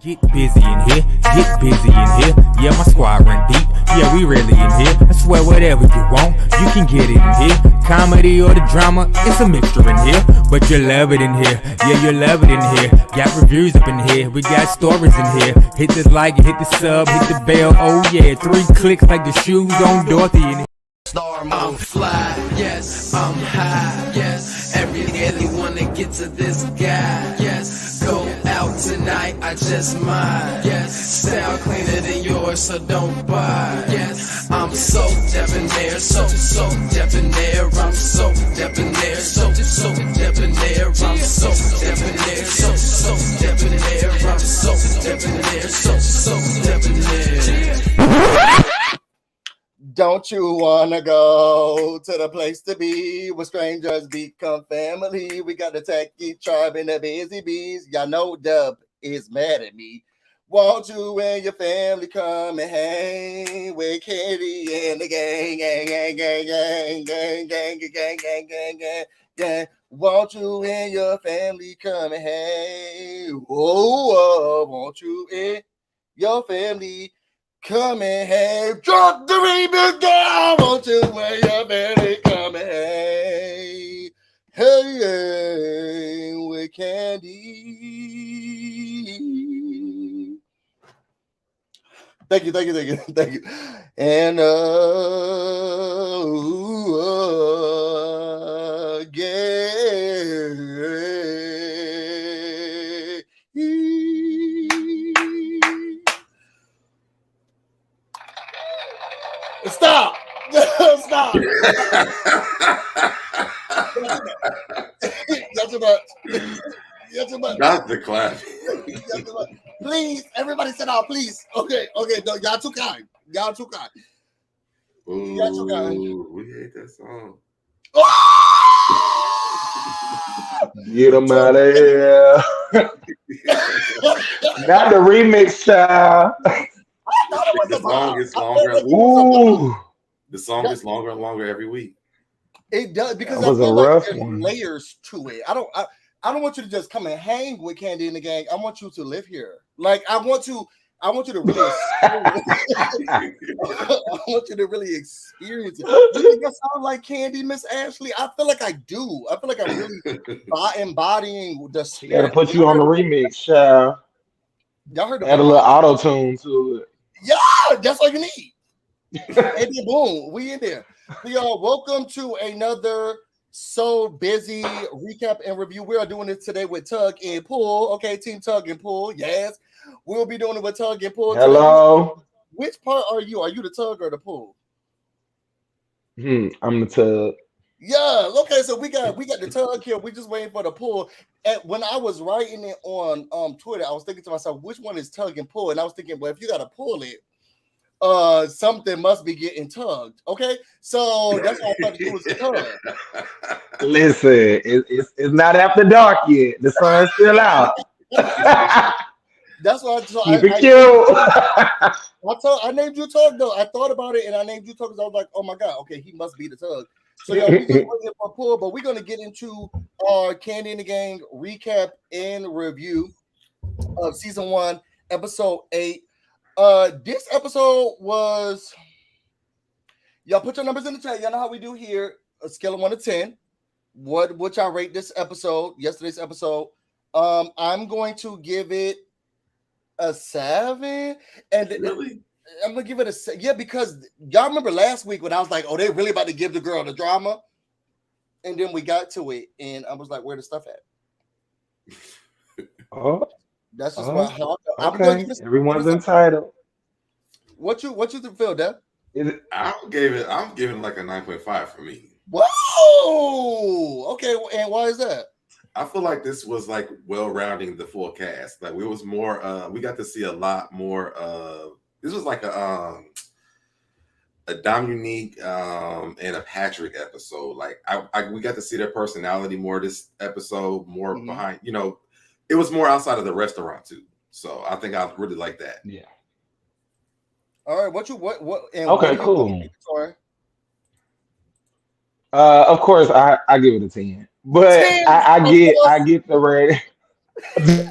Get busy in here, get busy in here. Yeah, my squad run deep. Yeah, we really in here. I swear whatever you want, you can get it in here. Comedy or the drama, it's a mixture in here. But you love it in here. Yeah, you love it in here. Got reviews up in here. We got stories in here. Hit the like, hit the sub, hit the bell. Oh yeah, 3 clicks like the shoes on Dorothy in here. I'm fly, yes, I'm high, yes. Everyone that gets to this guy, yes. Go out tonight, I just might, yes. Style cleaner than yours, so don't buy, yes. I'm so debonair, so debonair. I'm so debonair, so debonair. I'm so debonair, so debonair. I'm so debonair, so debonair. Don't you wanna go to the place to be where strangers become family? We got the techie tribe and the busy bees. Y'all know Dub is mad at me. Won't you and your family come and hang with Kandi and the gang? Won't you and your family come and hang? Oh, won't you and your family come and hang? Drop the remix down. Won't you and your family come and hang? Hey, with Kandi. Thank you. And Stop. Stop. That's too much. That's too much. Not the clap. Please, everybody sit down, please. Okay. No, y'all too kind. Ooh, Y'all too kind. we hate that song. Get them out of here. Not the remix, child. The song gets longer. Ooh. The song gets longer and longer every week. It does, because That I was feel a like rough there's one. layers to it. I don't want you to just come and hang with Kandi and the gang. I want you to live here. Like I want you to really I want you to really experience it. Do you think I sound like Kandi, Miss Ashley? I feel like I do. I feel like I'm really embodying the Gotta spirit. put you on the remix, child. Y'all heard Add a little auto tune to it. Yeah, that's all you need. And then boom, we in there. So y'all, welcome to another So Busy recap and review. We are doing this today with Tug and Pull. Okay, Team Tug and Pull. Yes, we'll be doing it with Tug and Pull. Hello. Today. Which part are you? Are you the Tug or the Pull? I'm the Tug. Yeah. Okay, so we got the Tug here. We just waiting for the Pull. And when I was writing it on Twitter, I was thinking to myself, which one is Tug and Pull? And I was thinking, well, if you got to pull it, something must be getting tugged. Okay, so that's why I thought it was a tug. Listen, it's not after dark yet. The sun's still out. That's why Keep it cute. I named you Tug though. I thought about it and I named you Tug because I was like, oh my god, okay, he must be the Tug. So yeah, we just waiting for Pull, but we're gonna get into our Kandi and the Gang recap and review of season 1, episode 8. This episode was, y'all put your numbers in the chat. Y'all know how we do here. A scale of 1 to 10. What y'all rate this episode? Yesterday's episode. I'm going to give it a 7. And Really? I'm gonna give it a 7. Yeah, because y'all remember last week when I was like, "Oh, they really about to give the girl the drama," and then we got to it, and I was like, "Where the stuff at?" Oh. That's just why. Okay. Everyone's entitled. What you feel, Deb? I'm giving it like a 9.5 for me. Whoa! Okay, and why is that? I feel like this was like well-rounding the full cast. Like it was more. We got to see a lot more. This was like a Dominique and a Patrick episode. Like we got to see their personality more this episode. More behind. You know, it was more outside of the restaurant too. So I think I really like that. Yeah. All right, what? Okay, cool. Of course, I give it a 10, but 10? I get the rating.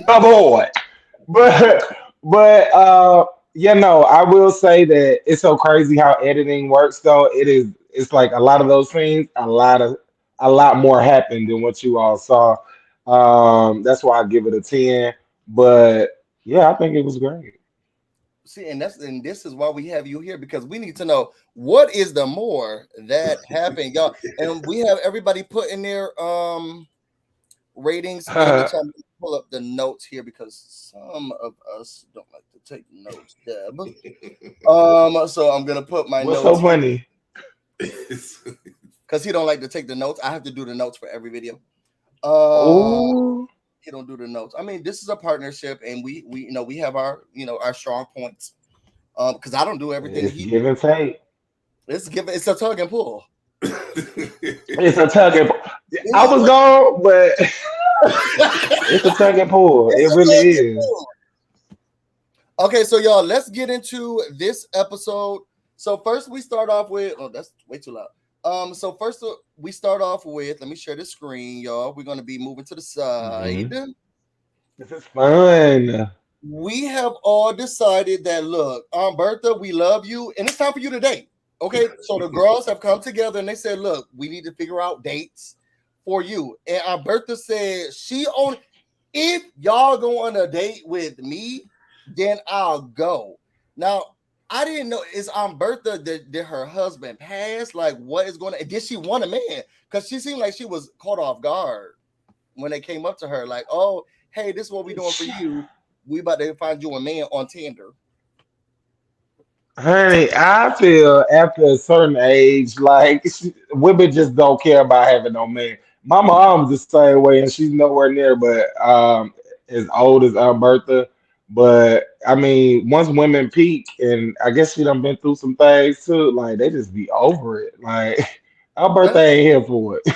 Oh boy, I will say that it's so crazy how editing works though. It's like a lot of those scenes, a lot more happened than what you all saw. That's why I give it a 10. But yeah, I think it was great. See, and this is why we have you here, because we need to know what is the more that happened, y'all. And we have everybody put in their ratings in the chat. Pull up the notes here because some of us don't like to take notes, Deb. So I'm gonna put my What's notes so funny? because he don't like to take the notes. I have to do the notes for every video. Oh, He don't do the notes. I mean, this is a partnership, and we have our our strong points. Because I don't do everything. it's give and take. It's a tug and pull. It's a tug and pull. I was gone, but it's a tug and pull. It really is. Okay, so y'all, let's get into this episode. So first we start off with that's way too loud. So first we start off with, let me share the screen, y'all. We're gonna be moving to the side. Mhm. This is fun. We have all decided that look, Bertha, we love you, and it's time for you to date. Okay, so the girls have come together and they said, look, we need to figure out dates for you. And Alberta said if y'all go on a date with me, then I'll go. Now, I didn't know, is Bertha, did her husband pass? Like, what is going on? Did she want a man? Because she seemed like she was caught off guard when they came up to her, like, oh, hey, this is what we doing for you. We about to find you a man on Tinder. Honey, I feel after a certain age, like women just don't care about having no man. My mom's the same way, and she's nowhere near, but as old as Alberta. But I mean, once women peak, and I guess she done been through some things too. Like they just be over it. Like Alberta ain't here for it.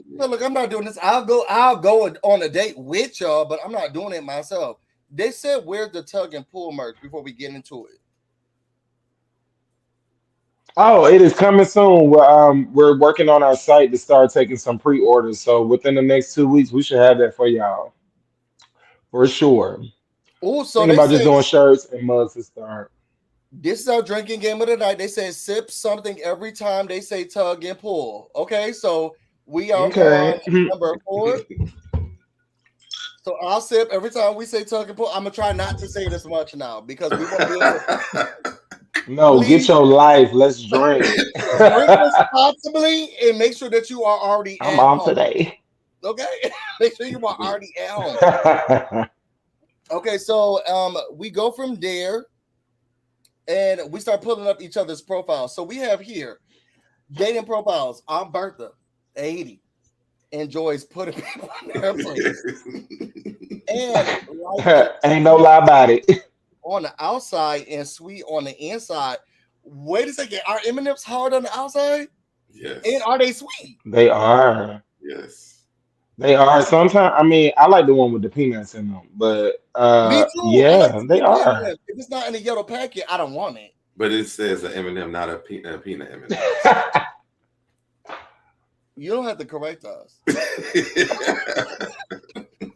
No, look, I'm not doing this. I'll go on a date with y'all, but I'm not doing it myself. They said where's the tug and pull merch before we get into it. Oh, it is coming soon. We're working on our site to start taking some pre-orders. So within the next 2 weeks, we should have that for y'all for sure. Oh, so Thinking they about just say doing shirts and mugs to start. this is our drinking game of the night. They say sip something every time they say tug and pull. Okay, so we are Okay. on number 4. So I'll sip every time we say tug and pull. I'm gonna try not to say this much now because we want to be able to No, get your life. Let's drink. drink responsibly and make sure that you are already I'm at on home. today. Okay, make sure you are already at home. Okay, so we go from there and we start pulling up each other's profiles. So we have here dating profiles. I'm Bertha, 80, enjoys putting people in their place. And like Ain't no lie about it. on the outside and sweet on the inside. Wait a second, are M&M's hard on the outside? Yes. And are they sweet? They are. Yes. They are. Sometimes, I mean, I like the one with the peanuts in them, but Me too. I like yeah, the they sweet are. M&M's. If it's not in a yellow packet, I don't want it. But it says an M&M, not a peanut M&M. You don't have to correct us.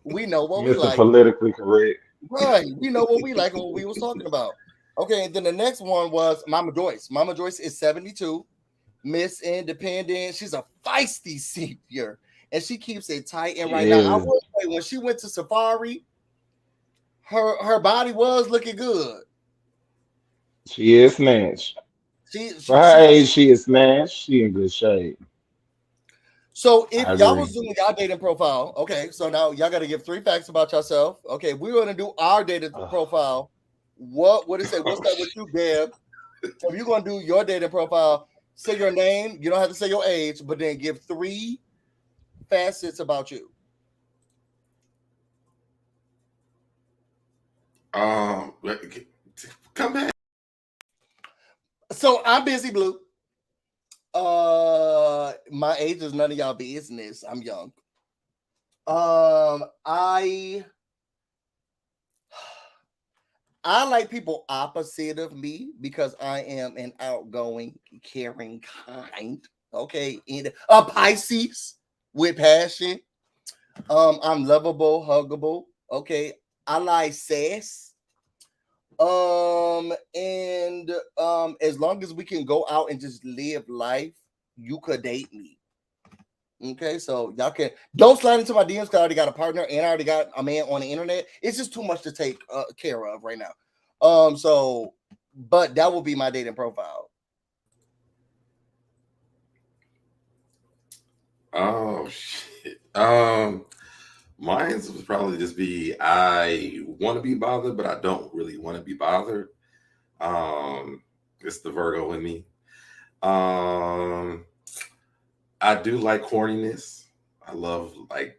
We know what we Mr. like. Politically correct. Right. We know what we like and what we was talking about. Okay, and then the next one was Mama Joyce. Mama Joyce is 72, Miss Independent. She's a feisty senior, and she keeps it tight. And right now, I Is will say, when she went to Safari, her body was looking good. she is snatched. For her age, she is snatched. She in good shape. So if I y'all was agree. doing y'all dating profile, okay, so now y'all got to give 3 facts about yourself. Okay, we're gonna do our dating Ugh. profile. What would it say? What's that with you, Deb? So if you're gonna do your dating profile, say your name. You don't have to say your age, but then give 3 facets about you. Come back. So I'm BusyBlu. My age is none of y'all business. I'm young. I like people opposite of me because I am an outgoing, caring kind. Okay, and a Pisces with passion. I'm lovable, huggable. Okay, I like sass. And as long as we can go out and just live life, you could date me. Okay, so y'all don't slide into my DMs because I already got a partner and I already got a man on the internet. It's just too much to take care of right now. So, but that will be my dating profile. Oh shit. Mine would probably just be I want to be bothered, but I don't really want to be bothered. It's the Virgo in me. I do like horniness. I love like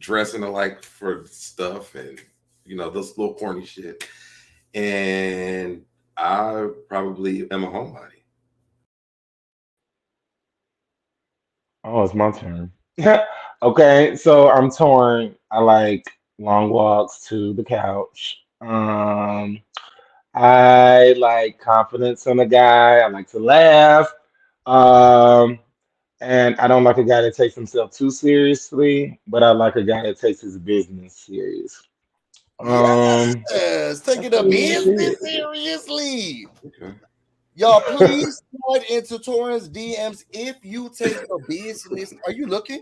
dressing alike for stuff and this little corny shit. And I probably am a homebody. Oh, it's my turn. Okay, so I'm torn. I like long walks to the couch. I like confidence in a guy. I like to laugh. Um, and I don't like a guy that takes himself too seriously, but I like a guy that takes his business serious. Um, Yes, taking that's the pretty much business it. seriously. Okay. Y'all, please slide into Torrance DMs if you take the business. Are you looking?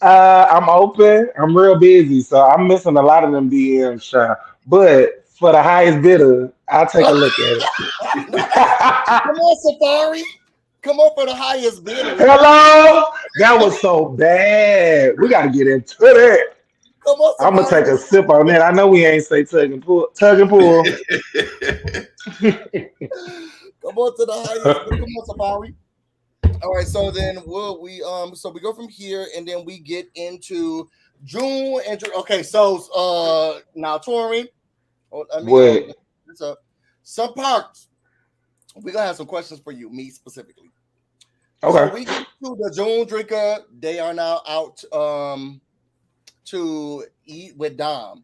I'm open. I'm real busy, so I'm missing a lot of them DMs, Sean. But for the highest bidder, I'll take a look at Come it. on, Safari. Come on for the highest bidder. Hello? That was so bad. We got to get into that. Come on, I'm gonna Safari. take a sip on that. I know we ain't say tug and pull. Tug and pull. Come on to the highest. Come on, Safari. All right, so then we go from here and then we get into June and okay, so now Tori, let me What? this up. Some parts we're gonna have some questions for you, me specifically. So Okay. we get to the June drinker. They are now out to eat with Dom.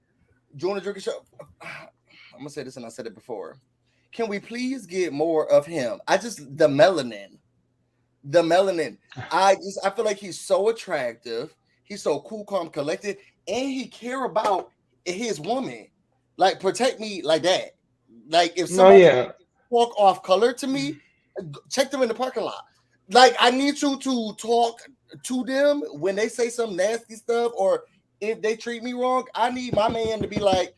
June the drinker show. I'm gonna say this and I said it before. Can we please get more of him? The melanin. The melanin. I feel like he's so attractive. He's so cool, calm, collected, and he care about his woman. Like protect me like that. Like if No, somebody yeah. walk off color to me, check them in the parking lot. Like I need you to talk to them when they say some nasty stuff or if they treat me wrong. I need my man to be like,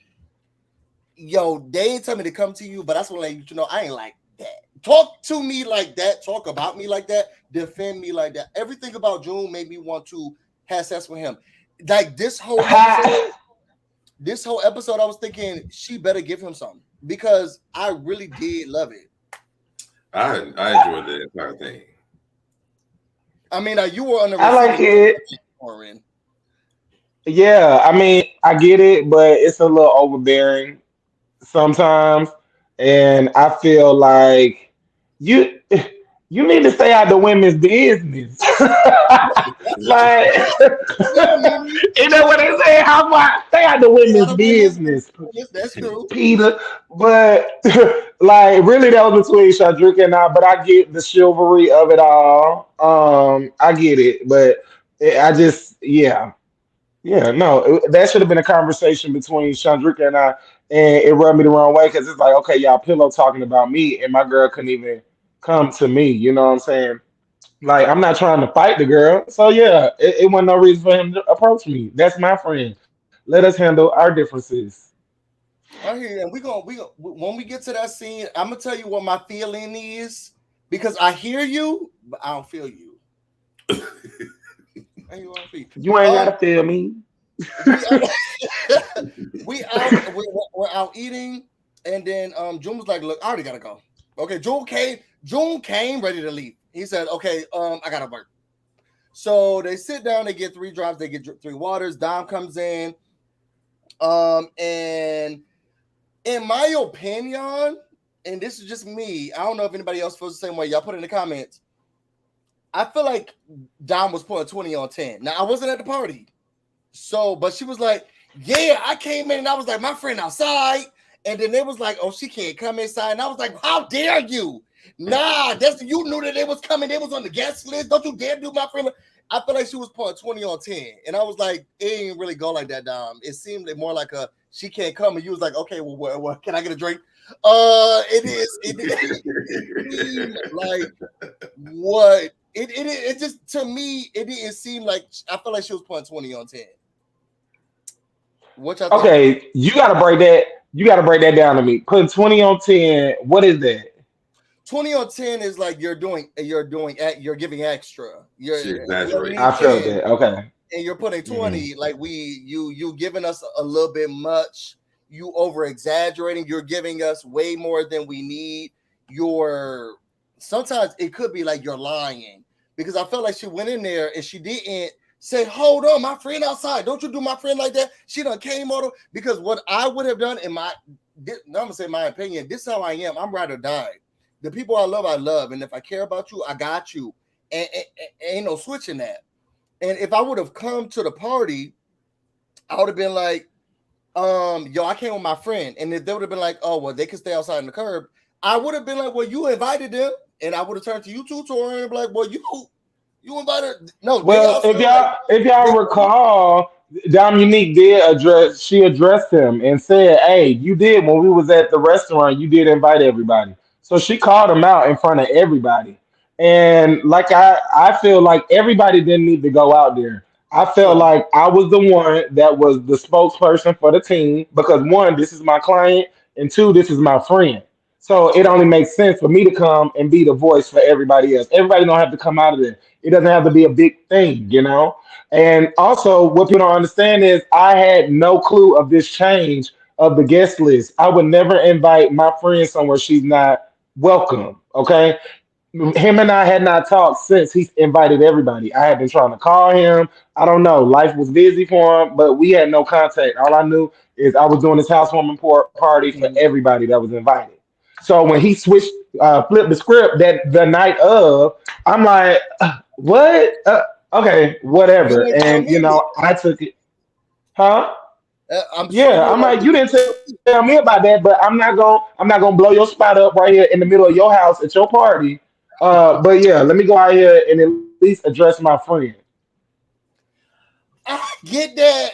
yo, they ain't tell me to come to you, but that's what I let you know I ain't like that. Talk to me like that. Talk about me like that. Defend me like that. Everything about June made me want to have sex with him. Like this whole episode, I was thinking she better give him something because I really did love it. I enjoyed the entire thing. I mean, you were on the I like receiving it. Yeah, I mean, I get it, but it's a little overbearing sometimes, and I feel like you you need to stay out the women's business. Like, you know what they say? How about stay out the women's business, That's true. Peter? But like, really, that was between Shadrika and I. But I get the chivalry of it all. I get it, but I just, yeah. Yeah, no, that should have been a conversation between Chandrika and I, and it rubbed me the wrong way because it's like, okay, y'all pillow talking about me, and my girl couldn't even come to me. You know what I'm saying? Like, I'm not trying to fight the girl, so yeah, it wasn't no reason for him to approach me. That's my friend. Let us handle our differences. I hear you. And we gonna when we get to that scene, I'm gonna tell you what my feeling is because I hear you, but I don't feel you. You ain't gotta feel me. We're out eating, and then June was like, "Look, I already gotta go." Okay, June came ready to leave. He said, "Okay, I gotta work." So they sit down. They get 3 drops. They get 3 waters. Dom comes in, and in my opinion, and this is just me. I don't know if anybody else feels the same way. Y'all put it in the comments. I feel like Dom was putting 20 on 10. Now I wasn't at the party. So, but she was like, yeah, I came in and I was like, my friend outside. And then they was like, oh, she can't come inside. And I was like, how dare you? Nah, you knew that they was coming. They was on the guest list. Don't you dare do my friend. I feel like she was putting 20 on 10. And I was like, it ain't really go like that, Dom. It seemed like more like a she can't come, and you was like, okay, well, what can I get a drink? It didn't seem like what it just to me, it didn't seem like I felt like she was putting 20 on 10. Which I think Okay, you gotta break that. You gotta break that down to me. Putting 20 on 10. What is that? 20 on 10 is like you're giving extra. She exaggerating. I felt 10, that. Okay. and you're putting 20, like you giving us a little bit much, you over exaggerating, you're giving us way more than we need. You're sometimes it could be like you're lying, because I felt like she went in there and she didn't say, hold on, my friend outside. Don't you do my friend like that. She done came over, because what I would have done I'm gonna say my opinion. This is how I am. I'm ride or die. The people I love, and if I care about you, I got you, and ain't no switching that. And if I would have come to the party, I would have been like, yo, I came with my friend. And if they would have been like, oh, well, they can stay outside in the curb, I would have been like, well, you invited them. And I would have turned to you two, Tori, and be like, well, you invited. No, Well, if y'all recall, Dominique she addressed him and said, hey, you did when we was at the restaurant, you did invite everybody. So she called him out in front of everybody. And like I feel like everybody didn't need to go out there. I felt like I was the one that was the spokesperson for the team, because one, this is my client, and two, this is my friend. So it only makes sense for me to come and be the voice for everybody else. Everybody don't have to come out of there. It doesn't have to be a big thing, you know? And also, what people don't understand is I had no clue of this change of the guest list. I would never invite my friend somewhere she's not welcome, okay? Him and I had not talked since he invited everybody. I had been trying to call him. I don't know. Life was busy for him, but we had no contact. All I knew is I was doing this housewarming party for everybody that was invited. So when he flipped the script that the night of, I'm like, what? Okay, whatever. And I took it. Huh? I'm like, you didn't tell me about that, but I'm not gonna blow your spot up right here in the middle of your house at your party. But yeah, let me go out here and at least address my friend. I get that,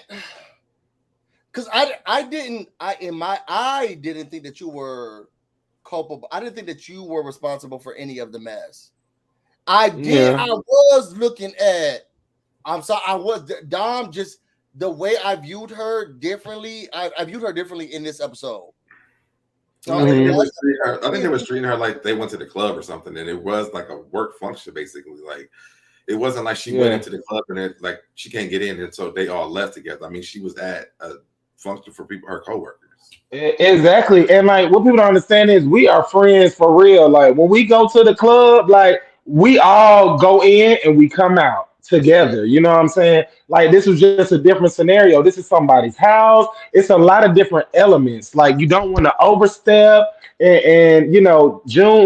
because I didn't think that you were culpable. I didn't think that you were responsible for any of the mess. I did. Yeah. I was looking at. I'm sorry. I was Dom. Just the way I viewed her differently. I viewed her differently in this episode. I think they were treating her like they went to the club or something, and it was like a work function basically. Like it wasn't like she went into the club and it, like she can't get in, and so they all left together. I mean, she was at a function for people, her coworkers. Exactly, and like what people don't understand is we are friends for real. Like when we go to the club, like we all go in and we come out together. You know what I'm saying? Like this was just a different scenario. This is somebody's house. It's a lot of different elements. Like you don't want to overstep. And June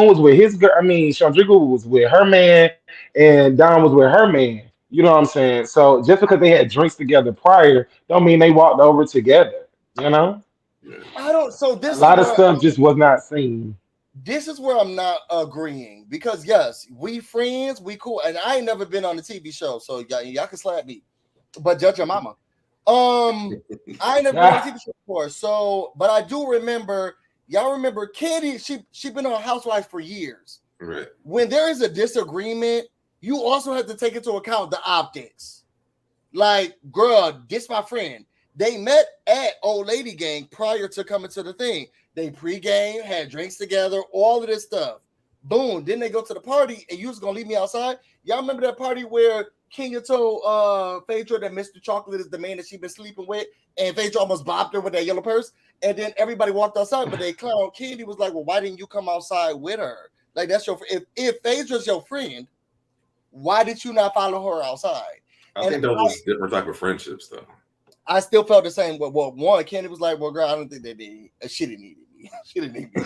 was with his girl. I mean, Chandrika was with her man, and Don was with her man. You know what I'm saying? So just because they had drinks together prior, don't mean they walked over together. You know? I don't. So this a lot of stuff just was not seen. This is where I'm not agreeing, because yes, we friends, we cool, and I ain't never been on a TV show, so y'all can slap me, but judge your mama. I ain't never been on a TV show before, so but I do remember. Y'all remember Kandi? She been on Housewives for years. Right. When there is a disagreement, you also have to take into account the optics. Like, girl, this my friend. They met at Old Lady Gang prior to coming to the thing. They pregame, had drinks together, all of this stuff. Boom. Then they go to the party, and you was gonna leave me outside. Y'all remember that party where Kenya told Phaedra that Mr. Chocolate is the man that she been sleeping with, and Phaedra almost bopped her with that yellow purse, and then everybody walked outside, but they clown Kandi was like, well, why didn't you come outside with her? Like, that's your if Phaedra's your friend, why did you not follow her outside? I think those was different type of friendships, though. I still felt the same. Well, one, Kandi was like, well, girl, I don't think they did. She didn't need me. She didn't need me.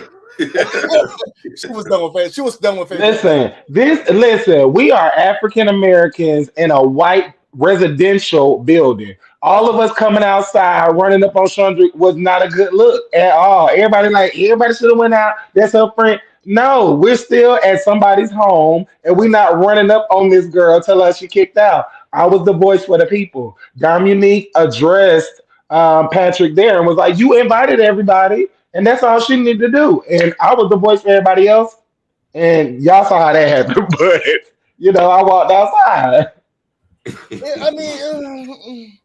She was done with Phaedra. She was done with Phaedra. Listen, we are African Americans in a white residential building. All of us coming outside, running up on Chandra was not a good look at all. Everybody should have went out. That's her friend. No, we're still at somebody's home and we're not running up on this girl till her she kicked out. I was the voice for the people. Dominique addressed Patrick there and was like, "You invited everybody, and that's all she needed to do." And I was the voice for everybody else, and y'all saw how that happened. But I walked outside, Yeah, I mean,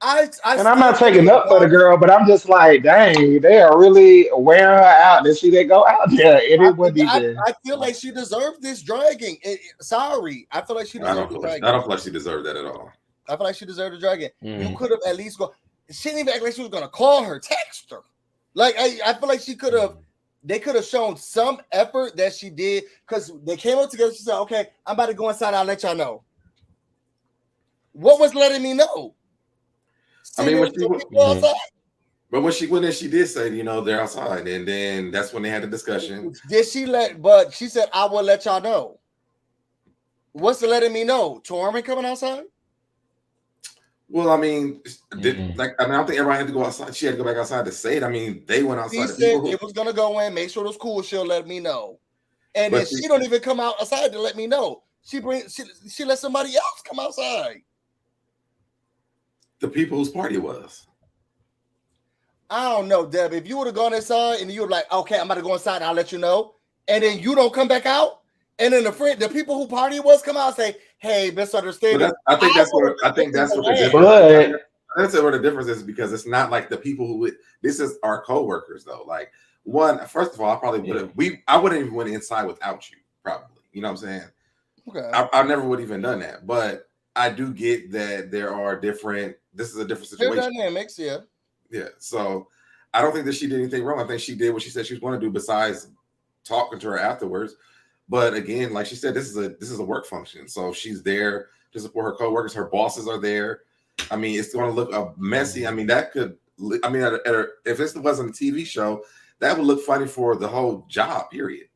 I and I'm still not think taking it's up for the garbage. girl, but I'm just like, dang, they are really wearing her out. That she didn't go out there, and it wasn't even. I feel like she deserved this dragging. Sorry, I feel like she I don't deserved the feel like I dragging. don't feel like she deserved that at all. I feel like she deserved the dragging. You Mm. could have at least go. She didn't even act like she was gonna call her, text her. Like I feel like she could have. They could have shown some effort that she did because they came up together. She said, "Okay, I'm about to go inside. I'll let y'all know." What was letting me know? I See, mean, there when was she no went, people outside. but when she went in, she did say, they're outside, and then that's when they had the discussion. Did she let? But she said, "I will let y'all know." What's the letting me know? Torment coming outside? Well, I mean, Mm-mm. I don't think everybody had to go outside. She had to go back outside to say it. I mean, they went She outside. The said people who, it was gonna go in, make sure it was cool. She'll let me know. And then but she don't even come outside to let me know. She let somebody else come outside. the people whose party it was. I don't know, Deb. If you would have gone inside and you were like, okay, I'm about to go inside and I'll let you know, and then you don't come back out, and then the people who party it was come out and say, hey, misunderstanding. I think that's would what have been the glad. difference. But That's where the difference is because it's not like the people who would. This is our coworkers though. Like first of all, I probably would have. I wouldn't even went inside without you. Probably, you know what I'm saying. Okay. I never would have even done that. But I do get that there are different. This is a different Their situation. dynamics, yeah. Yeah. So I don't think that she did anything wrong. I think she did what she said she was going to do. Besides talking to her afterwards. But again, like she said, this is a work function. So she's there to support her coworkers. Her bosses are there. I mean, it's going to look messy. I mean, if this wasn't a TV show, that would look funny for the whole job. Period.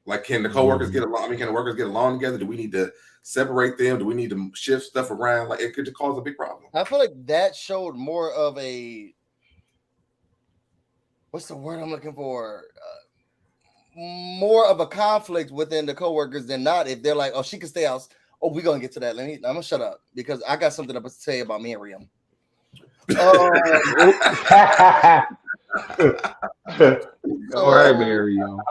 Like, can the coworkers get along? I mean, can the workers get along together? Do we need to separate them? Do we need to shift stuff around? Like, it could cause a big problem. I feel like that showed more of a what's the word I'm looking for? More of a conflict within the coworkers than not. If they're like, oh, she can stay out. Oh, we're gonna get to that. I'm gonna shut up because I got something to say about Miriam. all right, Miriam.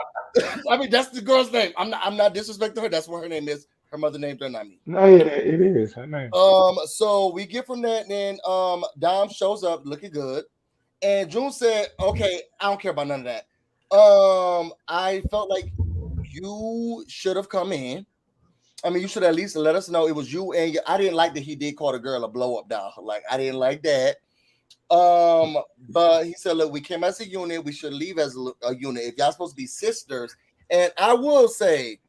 I mean, that's the girl's name. I'm not disrespecting her. That's what her name is. Her mother named her, not me. No, yeah, it is her name. So we get from that, and then Dom shows up looking good, and June said, "Okay, I don't care about none of that." I felt like you should have come in. I mean, you should at least let us know it was you. And I didn't like that he did call the girl a blow up doll. Like I didn't like that. But he said, look, we came as a unit. We should leave as a unit. If y'all supposed to be sisters, and I will say,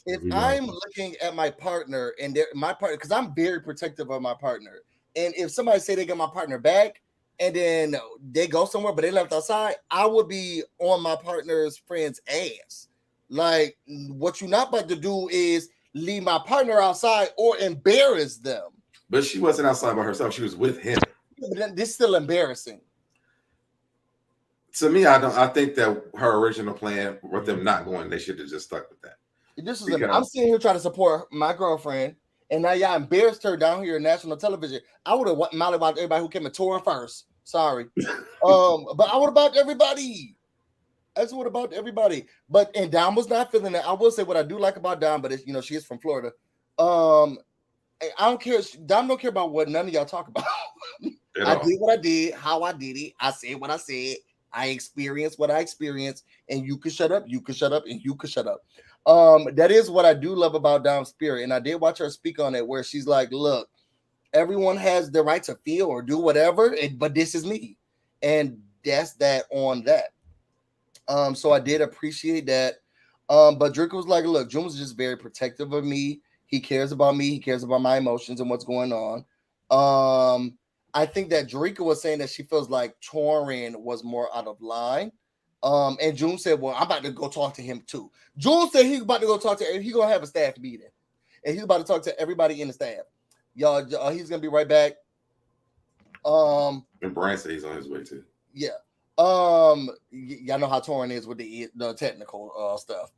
if I'm looking at my partner and my partner, because I'm very protective of my partner, and if somebody say they got my partner back and then they go somewhere but they left outside, I would be on my partner's friend's ass. Like, what you're not about to do is leave my partner outside or embarrass them. But she wasn't outside by herself. She was with him. But this is still embarrassing. To me, I think that her original plan with them not going, they should have just stuck with that. I'm sitting here trying to support my girlfriend, and now y'all embarrassed her down here in national television. I would have mollywopped everybody who came and tore her first. Sorry. But I would have bought everybody. That's what about everybody. But and Dom was not feeling that. I will say what I do like about Dom, but it's, she is from Florida. I don't care. Dom don't care about what none of y'all talk about. I did what I did, how I did it. I said what I said. I experienced what I experienced, and you can shut up, you can shut up, and you can shut up. That is what I do love about Dom's spirit. And I did watch her speak on it where she's like, look, everyone has the right to feel or do whatever, but this is me. And that's that on that. So I did appreciate that. But Drake was like, look, June was just very protective of me. He cares about me. He cares about my emotions and what's going on. I think that Drika was saying that she feels like Torin was more out of line. And June said, well, I'm about to go talk to him too. June said he's about to go talk to he's gonna have a staff meeting. And he's about to talk to everybody in the staff. Y'all, he's gonna be right back. And Brian said he's on his way too. Yeah. Y'all know how Torn is with the technical stuff.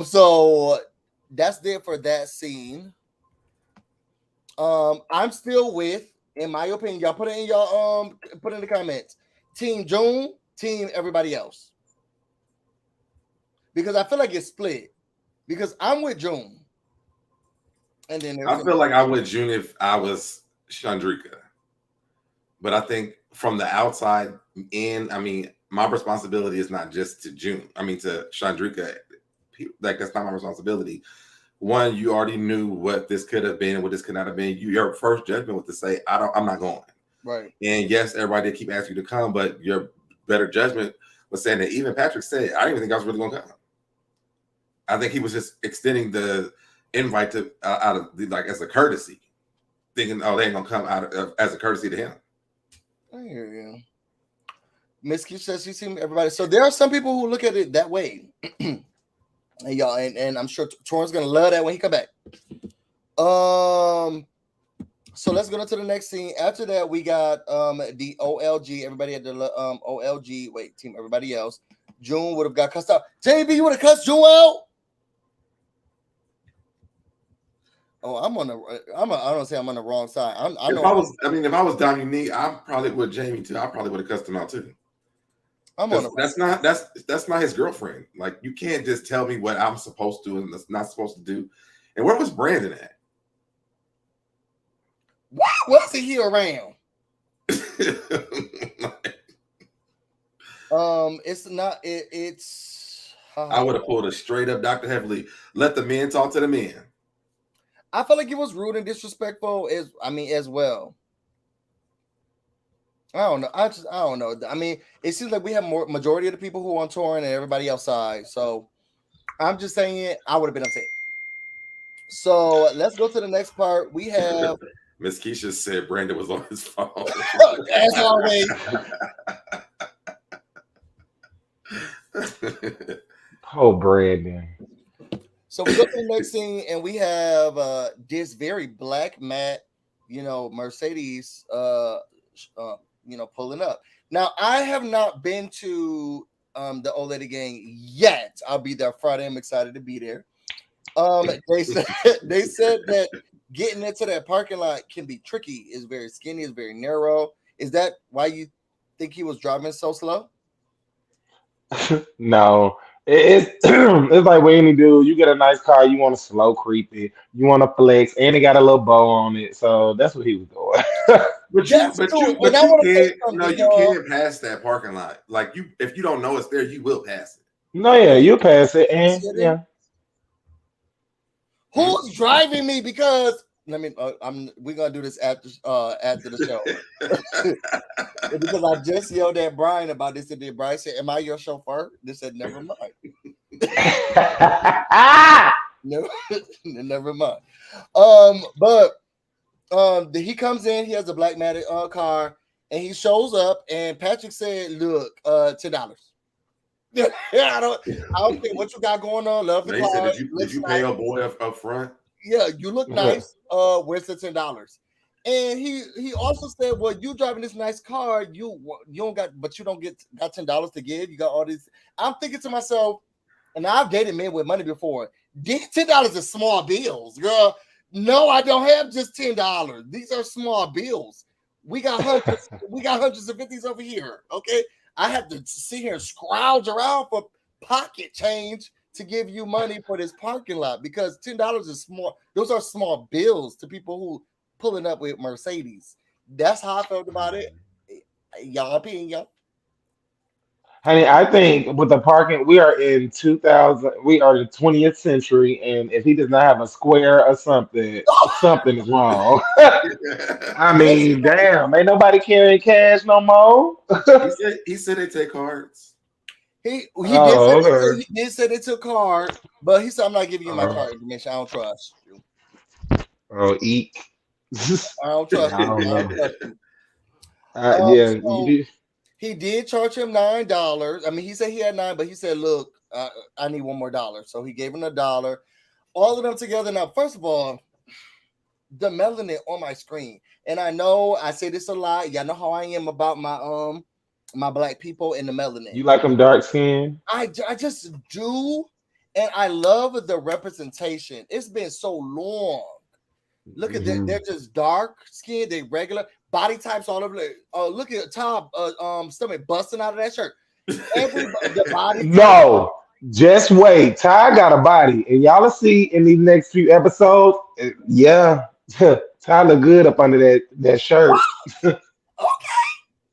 So that's it for that scene. I'm still with, in my opinion, y'all put it in your put it in the comments. Team June, team everybody else. Because I feel like it's split. Because I'm with June. And then I feel like I would June if I was Chandrika. But I think from the outside in, I mean, my responsibility is not just to June. I mean, to Chandrika. Like, that's not my responsibility. One, you already knew what this could have been, what this could not have been. Your first judgment was to say, I'm not going. Right. And yes, everybody did keep asking you to come, but your better judgment was saying that even Patrick said, I didn't even think I was really going to come. I think he was just extending the invite to out of the, like, as a courtesy, thinking, oh, they ain't gonna come out of, as a courtesy to him. I hear you. Miss Q says she's seen everybody. So there are some people who look at it that way. And y'all, and I'm sure Torrance gonna love that when he come back. So let's go to the next scene. After that, we got the OLG. Everybody at the OLG. Wait, team everybody else. June would have got cussed out. JB, you would have cussed June out. Oh, I don't say I'm on the wrong side. If I was Dominique, I probably would Jamie too. I probably would have cussed him out too. That's not his girlfriend. Like, you can't just tell me what I'm supposed to and that's not supposed to do. And where was Brandon at? Why wasn't he around? It's not. It's. I would have pulled a straight up Dr. Heavily. Let the men talk to the men. I felt like it was rude and disrespectful as well. I don't know. I don't know. I mean, it seems like we have more majority of the people who are on tour and everybody outside. So I'm just saying I would have been upset. So let's go to the next part. We have Miss Keisha said Brandon was on his phone. As always. Oh, Brandon. So we go to the next scene, and we have this very black matte, Mercedes, pulling up. Now, I have not been to the Old Lady Gang yet. I'll be there Friday. I'm excited to be there. They said that getting into that parking lot can be tricky. It's very skinny. It's very narrow. Is that why you think he was driving so slow? No. It's it's like when you do, you get a nice car, you want to slow creep it, you want to flex, and it got a little bow on it. So that's what he was doing. But you can't pass that parking lot. Like, if you don't know it's there, you will pass it. No, yeah, you pass it, and yeah. Who's driving me? Because we're gonna do this after the show. Because I just yelled at Brian about this, and then Brian said, "Am I your chauffeur?" They said, "Never mind." No, never mind. He comes in. He has a black matic car, and he shows up. And Patrick said, "Look, $10." I don't care what you got going on. Love the car. Did you pay a boy up front? Yeah, you look nice. Where's the $10? And he also said, "Well, you driving this nice car, you don't got $10 to give. You got all these." I'm thinking to myself, and I've dated men with money before. These $10 are small bills, girl. No, I don't have just $10. These are small bills. We got hundreds. We got hundreds of 50s over here. Okay, I have to sit here and scrounge around for pocket change to give you money for this parking lot, because $10 is small. Those are small bills to people who pulling up with Mercedes. That's how I felt about it. Y'all opinion? Honey, I think with the parking, we are in 2000. We are the 20th century, and if he does not have a square or something, something is wrong. I mean, damn, ain't nobody carrying cash no more. He said they take cards. He did say they took card, but he said, "I'm not giving you my card information. I don't trust you." Oh, eek. I don't trust you. He did charge him $9. I mean, he said he had $9, but he said, "Look, I need one more dollar." So he gave him $1. All of them together. Now, first of all, the melanin on my screen, and I know I say this a lot. Y'all know how I am about my my black people and the melanin. You like them dark skin? I just do, and I love the representation. It's been so long. Look at that; they're just dark skin. They regular body types all over. Look at Tom stomach busting out of that shirt. Everybody, the body. No, just wait. Ty got a body, and y'all will see in these next few episodes. Yeah, Ty look good up under that shirt. Okay,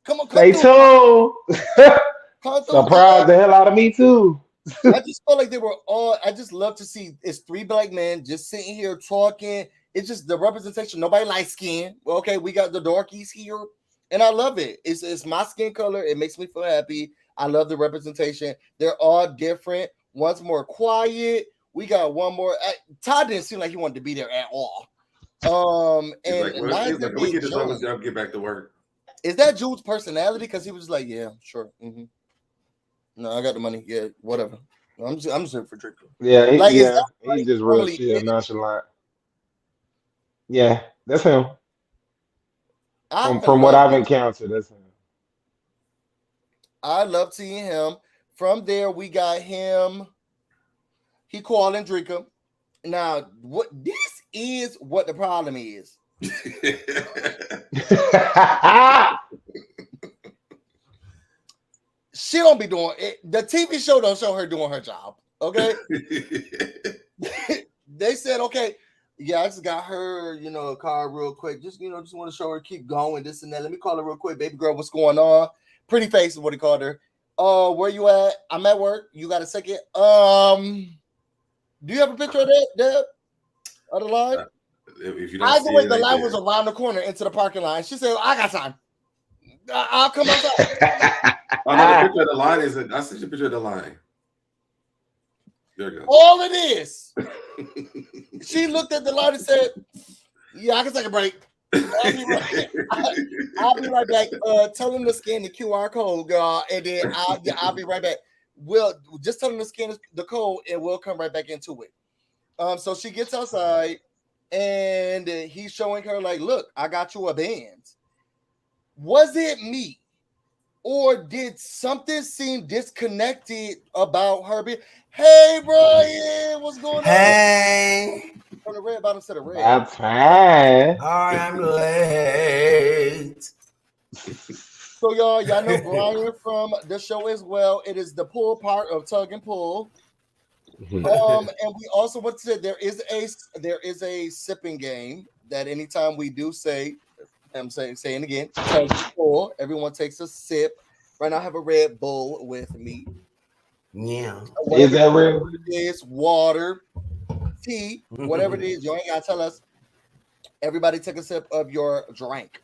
come Stay through. tuned. Surprised the hell out of me too. I just felt like they were all. I just love to see it's 3 black men just sitting here talking. It's just the representation. Nobody light skin. Okay, we got the darkies here, and I love it. It's my skin color. It makes me feel happy. I love the representation. They're all different. One's more quiet. We got one more. Todd didn't seem like he wanted to be there at all. And like, we get this over, y'all get back to work. Is that Jude's personality? Because he was like, yeah, sure. Mm-hmm. No, I got the money. Yeah, whatever. I'm just here for drinking. Yeah, he he's just real chill, nonchalant. Yeah, that's him. From what I've encountered, that's him. I love seeing him. From there, we got him. He called and drink him. Now, this is what the problem is. She don't be doing it. The TV show don't show her doing her job. Okay. They said, okay, yeah, I just got her, a car real quick. Just want to show her keep going, this and that. Let me call her real quick, baby girl. What's going on? Pretty face is what he called her. Where you at? I'm at work. You got a second? Do you have a picture of that, Deb? Of the line? If you don't Either way, the line was around the corner into the parking lot. She said, I got time. I'll come outside. The picture of the line isn't. I sent you a picture of the line. There you go. All it is. She looked at the line and said, yeah, I can take a break. I'll be right back. Tell them to scan the QR code, girl, and then I'll be right back. We'll just tell them to scan the code, and we'll come right back into it. So she gets outside, and he's showing her like, "Look, I got you a band." Was it me, or did something seem disconnected about her being? Hey, Brian, what's going on? Hey. From the red bottom to the red. That's fine. I'm late. So y'all know Brian from the show as well. It is the pull part of Tug and Pull. And we also want to say there is a sipping game that anytime we do say, I'm saying again, Tug and Pull, everyone takes a sip. Right now I have a Red Bull with me. Yeah. Is that real? It's water, tea, whatever it is. You ain't gotta tell us. Everybody take a sip of your drink.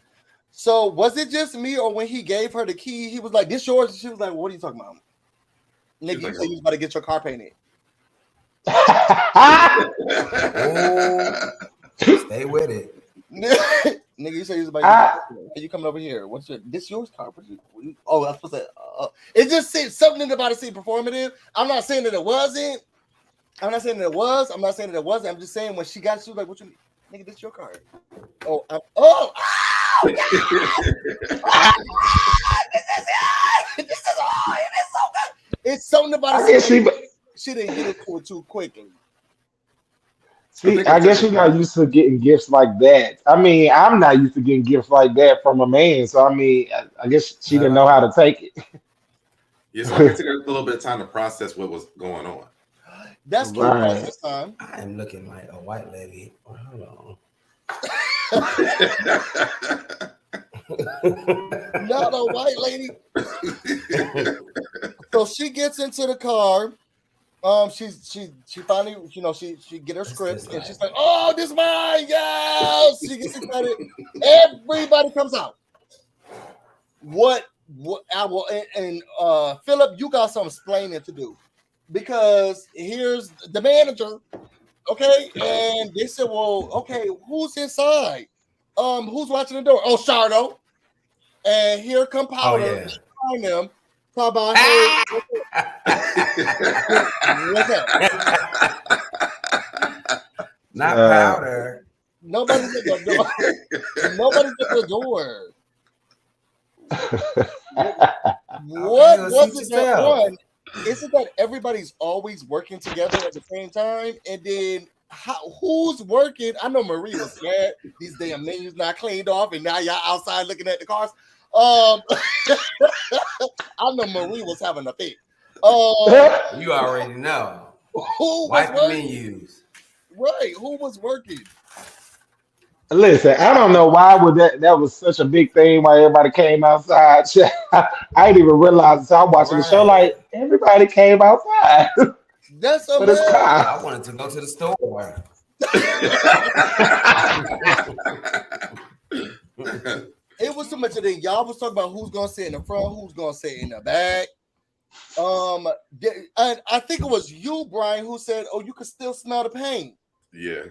So was it just me, or when he gave her the key, he was like, "This yours"? And she was like, "What are you talking about, nigga? You said you was about to get your car painted." Stay with it, nigga. You said you was about to get you coming over here. What's this yours car? Oh, I was supposed to. It just said something about it seemed performative. I'm not saying that it wasn't. I'm not saying that it was. I'm not saying that it wasn't. I'm just saying when she got, she was like, "What you, nigga? This your car?" Oh, this is all. It is so good. It's something about it. She didn't get into it too quickly. See, I guess you're not used to getting gifts like that. I mean, I'm not used to getting gifts like that from a man. So, I mean, I guess she didn't know how to take it. Yeah, so I took a little bit of time to process what was going on. That's right. This time. I'm looking like a white lady. Hold on. Not a white lady. So she gets into the car. She finally, she get her script and she's like, "Oh, this is mine, yes!" She gets excited. Everybody comes out. What I will and Philip, you got some explaining to do because here's the manager, okay? And they said, "Well, okay, who's inside? Who's watching the door? Oh, Shardo." And here come Powder behind them. Talk about what's up? Not Powder. Nobody's at the door. Nobody's at the door. What Okay, was suit it that yourself. one? Is it that everybody's always working together at the same time? And then who's working? I know Marie was mad. These damn menus not cleaned off, and now y'all outside looking at the cars. I know Marie was having a fit. You already know. Who was Wipe the working? menus. Right? Who was working? Listen, I don't know why would that was such a big thing. Why everybody came outside? I didn't even realize. So I'm watching the show. Right. Like everybody came outside, That's a but it's man. calm. I wanted to go to the store. It was too much of that. Y'all was talking about who's gonna sit in the front, who's gonna sit in the back. And I think it was you, Brian, who said, "Oh, you can still smell the paint." Yeah.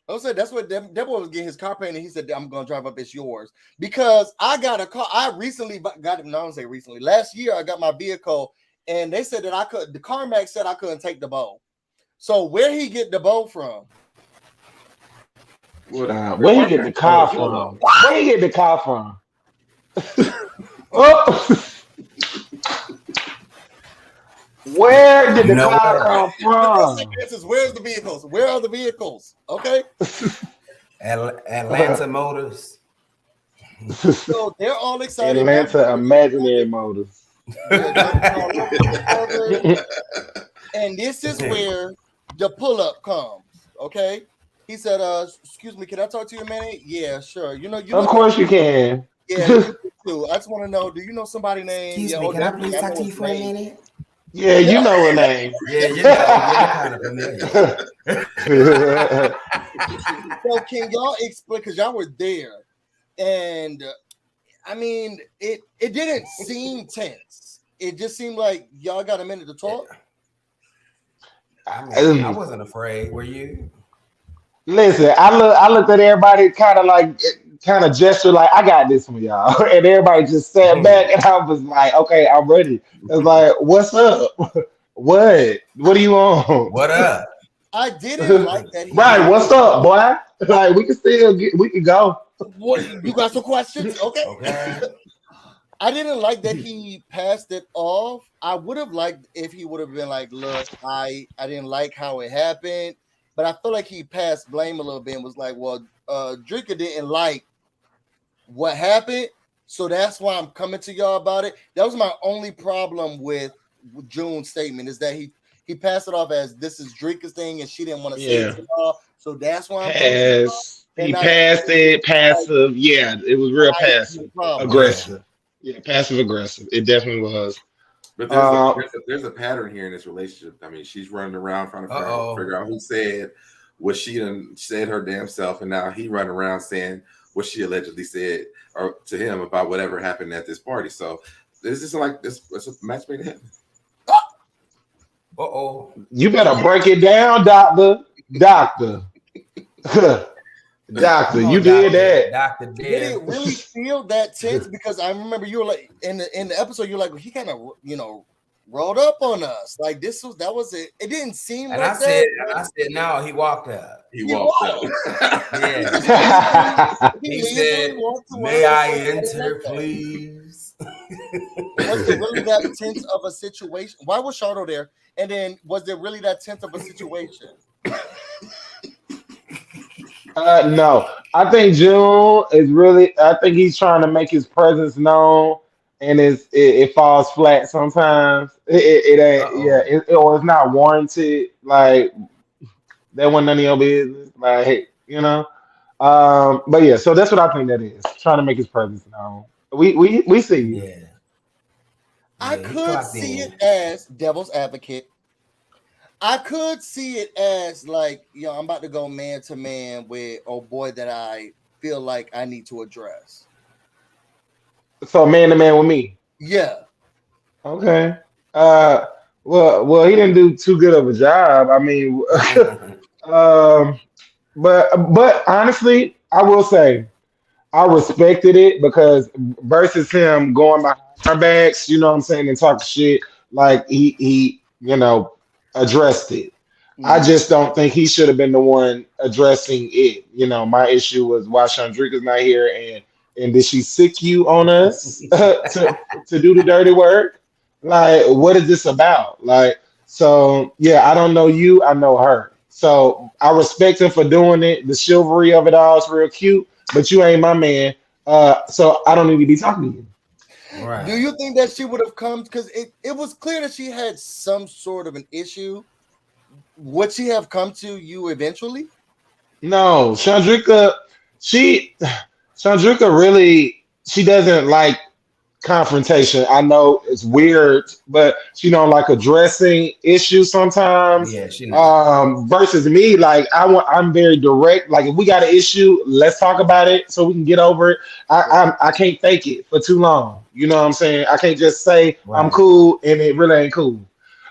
I said that's what that boy was getting his car painted. He said, "I'm gonna drive up. It's yours." Because I got a car. I recently got it. No, I don't say recently. Last year, I got my vehicle, and they said that I could. The CarMax said I couldn't take the bow. So where he get the bow from? Where you get the car from? Where you get the car from? Oh. Where did the car come from? Where's the vehicles? Where are the vehicles? Okay. Atlanta Motors. So they're all excited. Atlanta Imaginary Motors. And this is where the pull-up comes. Okay. He said, excuse me, can I talk to you a minute? Yeah, sure. You Of course you can. Yeah, you too. I just want to know, do you know somebody named? Excuse me, can I please talk to you for a minute? Yeah, you know her name. Yeah, you know, kind of familiar. So can y'all explain, because y'all were there, and I mean, it didn't seem tense. It just seemed like y'all got a minute to talk. I mean, I wasn't afraid. Were you? Listen, I looked at everybody kind of gesture like I got this one, y'all. And everybody just sat back and I was like, okay, I'm ready. It's like, what's up? What do you want? What up? I didn't like that. Right, what's up, boy? Like we can go. What, you got some questions? Okay. Okay. I didn't like that he passed it off. I would have liked if he would have been like, look, I didn't like how it happened. But I feel like he passed blame a little bit and was like, well, Drinker didn't like what happened. So that's why I'm coming to y'all about it. That was my only problem with June's statement, is that he passed it off as this is Drinker's thing and she didn't want to say it to y'all. So that's why I'm coming to y'all. He passed it passive. Yeah, it was real passive. Aggressive. Yeah, passive aggressive. It definitely was. But there's a pattern here in this relationship. I mean, she's running around trying to figure out who said what she done said her damn self, and now he running around saying what she allegedly said or to him about whatever happened at this party. So this is like this. It's a match made in heaven. You better break it down, doctor. Doctor, you did that. Doctor did. Did it really feel that tense? Because I remember you were like in the episode, you're like, he kind of rolled up on us. Like that was it. It didn't seem and like I that. said, no, he walked out. He walked out. Yeah. He said, may I enter, please? Was it really that tense of a situation? Why was Shardo there? And then was it really that tense of a situation? No, I think June is really. I think he's trying to make his presence known, and it falls flat sometimes. It ain't. Yeah, or it's not warranted. Like that wasn't none of your business. Like but yeah, so that's what I think that is. Trying to make his presence known. We see. Yeah. I could see it as devil's advocate. I could see it as like, I'm about to go man to man with a boy that I feel like I need to address. So man to man with me. Yeah. Okay. Well, he didn't do too good of a job. I mean, but honestly, I will say I respected it because versus him going behind our backs, you know what I'm saying, and talking shit, like he addressed it. I just don't think he should have been the one addressing it. My issue was why Chandrika's not here, and And did she sick you on us to do the dirty work? Like, what is this about? Like, so yeah, I don't know you, I know her. So I respect her for doing it. The chivalry of it all is real cute, but you ain't my man. So I don't need to be talking to you. Right. Do you think that she would have come? Because it was clear that she had some sort of an issue. Would she have come to you eventually? No, Chandrika really, she doesn't like confrontation. I know it's weird, but she don't like addressing issues sometimes. Yeah, she knows. Versus me, like I'm very direct. Like if we got an issue, let's talk about it so we can get over it. I can't fake it for too long. You know what I'm saying? I can't just say I'm Right. cool and it really ain't cool.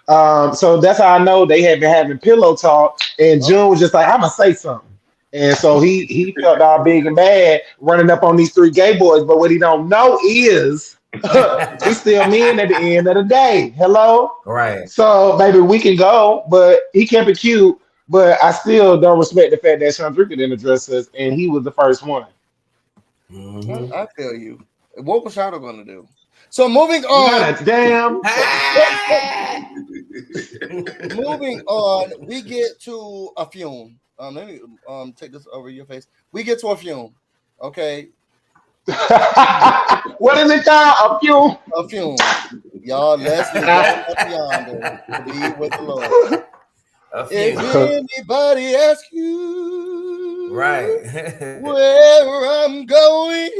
So that's how I know they had been having pillow talk, and June was just like, I'm gonna say something. And so he felt all big and bad running up on these three gay boys. But what he don't know is we still men at the end of the day. Hello? Right. So maybe we can go, but he kept it cute. But I still don't respect the fact that Chandrika didn't address us, and he was the first one. Mm-hmm. I feel you. What was Shardo going to do? So moving on. Not a damn. Moving on, we get to a fume. Let me take this over your face. We get to a fume. Okay. What is it called? A few. A fume. Y'all, Leslie going up yonder to be with the Lord. A If few. anybody asks you Right. where I'm going,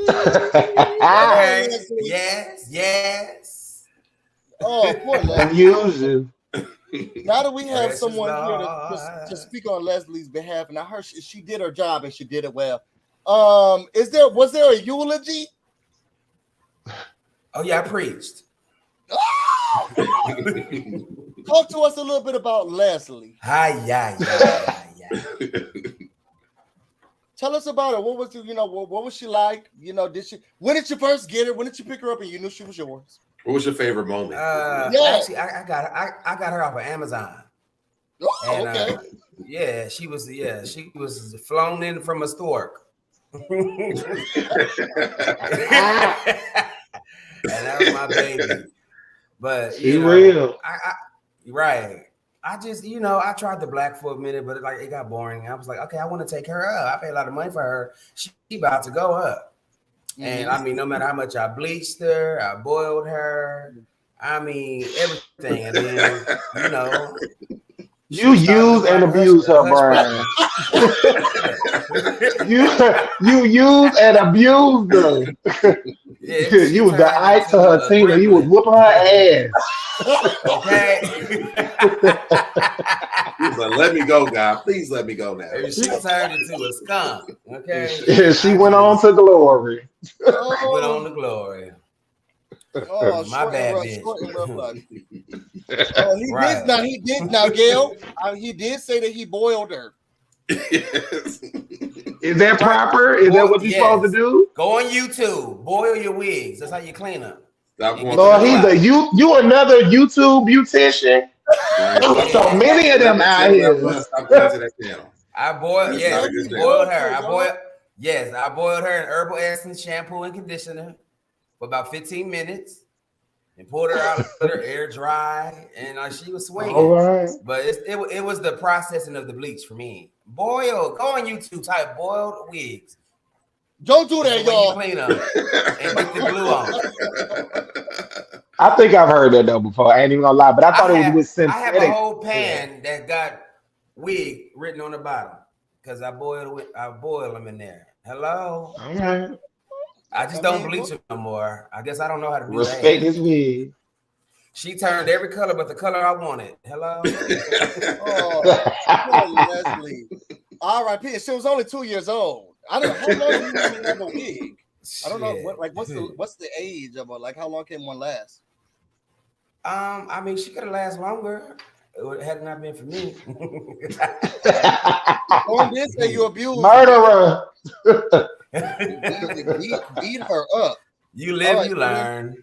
Okay. Leslie. Yes. Oh, poor Leslie. Unusual. Now that we have Precious someone here Lord. to speak on Leslie's behalf, and I heard she did her job and she did it well. Was there a eulogy? Oh yeah, I preached. Talk to us a little bit about Leslie. Hi, yeah. Tell us about her. What was what was she like? When did you first get her? When did you pick her up and you knew she was yours? What was your favorite moment? Actually, I got her off of Amazon. Oh, And, okay. Yeah, she was flown in from a stork. And that was my baby. But She real. Right. I just, I tried the black for a minute, but it got boring. I was like, okay, I want to take her up. I paid a lot of money for her. She about to go up. Mm-hmm. And I mean, no matter how much I bleached her, I boiled her, I mean, everything. And then, you use and abuse her, Brian. you use and abuse her. Yeah, you was the Ike to her Tina. You was whooping her ass. Okay. He was like, let me go, God. Please let me go now. She turned into a skunk. Okay. Yeah, she went on to glory. Went on to glory. Oh, my bad, bitch. He did. Now, Gail, he did say that he boiled her. Yes. Is that proper? Is that what you're supposed to do? Go on YouTube. Boil your wigs. That's how you clean them. Lord, you another YouTube beautician. Right. So many of them out here. I boiled her. I boiled her in herbal essence, shampoo, and conditioner for about 15 minutes. And pulled her out, let her air dry, and she was swinging. All right. But it was the processing of the bleach for me. Boil. Go on YouTube. Type boiled wigs. Don't do that, y'all. Clean them and get the glue on. I think I've heard that though before. I ain't even gonna lie, but I thought it was with synthetic. I have a whole pan that got wig written on the bottom because I boil them in there. Hello. All right. I just don't bleach them no more. I guess I don't know how to be respect his wig. She turned every color but the color I wanted. Hello. Leslie. R.I.P. She was only 2 years old. I don't. How long do you have a wig? I don't know. What's the age of it? Like, how long can one last? I mean, she could have lasted longer. Had it not been for me. On this day, you abused murderer. Beat her up. You live, you learn.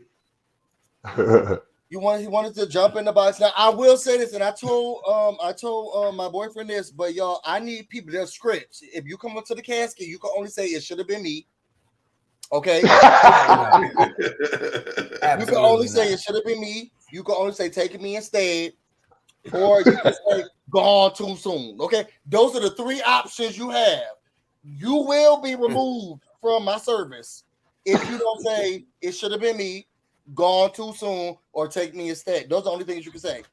He wanted to jump in the box. Now I will say this, and I told my boyfriend this, but y'all, I need people. There's scripts. If you come up to the casket, you can only say it should have been me. Okay. No. You can Absolutely only say not. it should have been me. You can only say taking me instead, or you can say gone too soon. Okay, those are the three options you have. You will be removed from my service if you don't say it should have been me, gone too soon, or take me instead. Those are the only things you can say.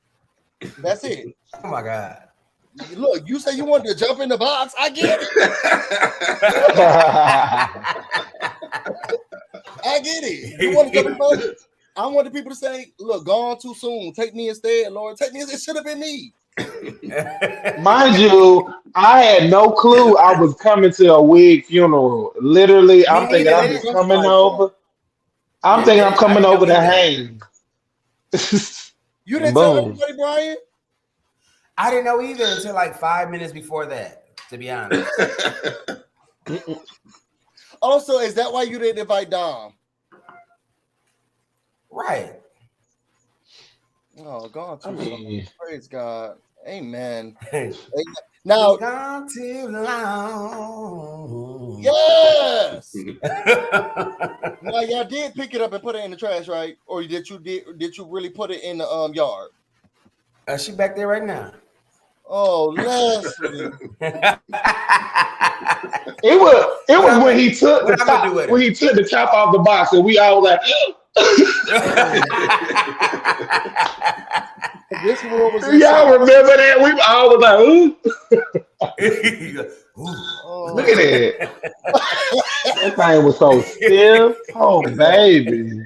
That's it. Oh my God. Look, you say you wanted to jump in the box. I get it. I get it. You want to jump in the box? I want the people to say, look, gone too soon. Take me instead, Lord. Take me instead. It should have been me. Mind you, I had no clue I was coming to a wig funeral. Literally, Me I'm thinking I'm neither. just coming over. I'm Yeah, thinking I'm I coming didn't know over to either. hang. You And didn't tell boom. anybody, Brian? I didn't know either until like 5 minutes before that, to be honest. Also, is that why you didn't invite Dom? Right. Oh, gone I too soon. mean, Praise God. Amen. It's Now, gone too long. yes. Now, y'all did pick it up and put it in the trash, right? Or did you really put it in the yard? She back there right now. Oh, Leslie. it was What when he took the what I'm gonna do top with when her? he took the top off the box, and we all like, This one was y'all remember that? We all was like, ooh, look at that. That thing was so stiff. Oh, baby.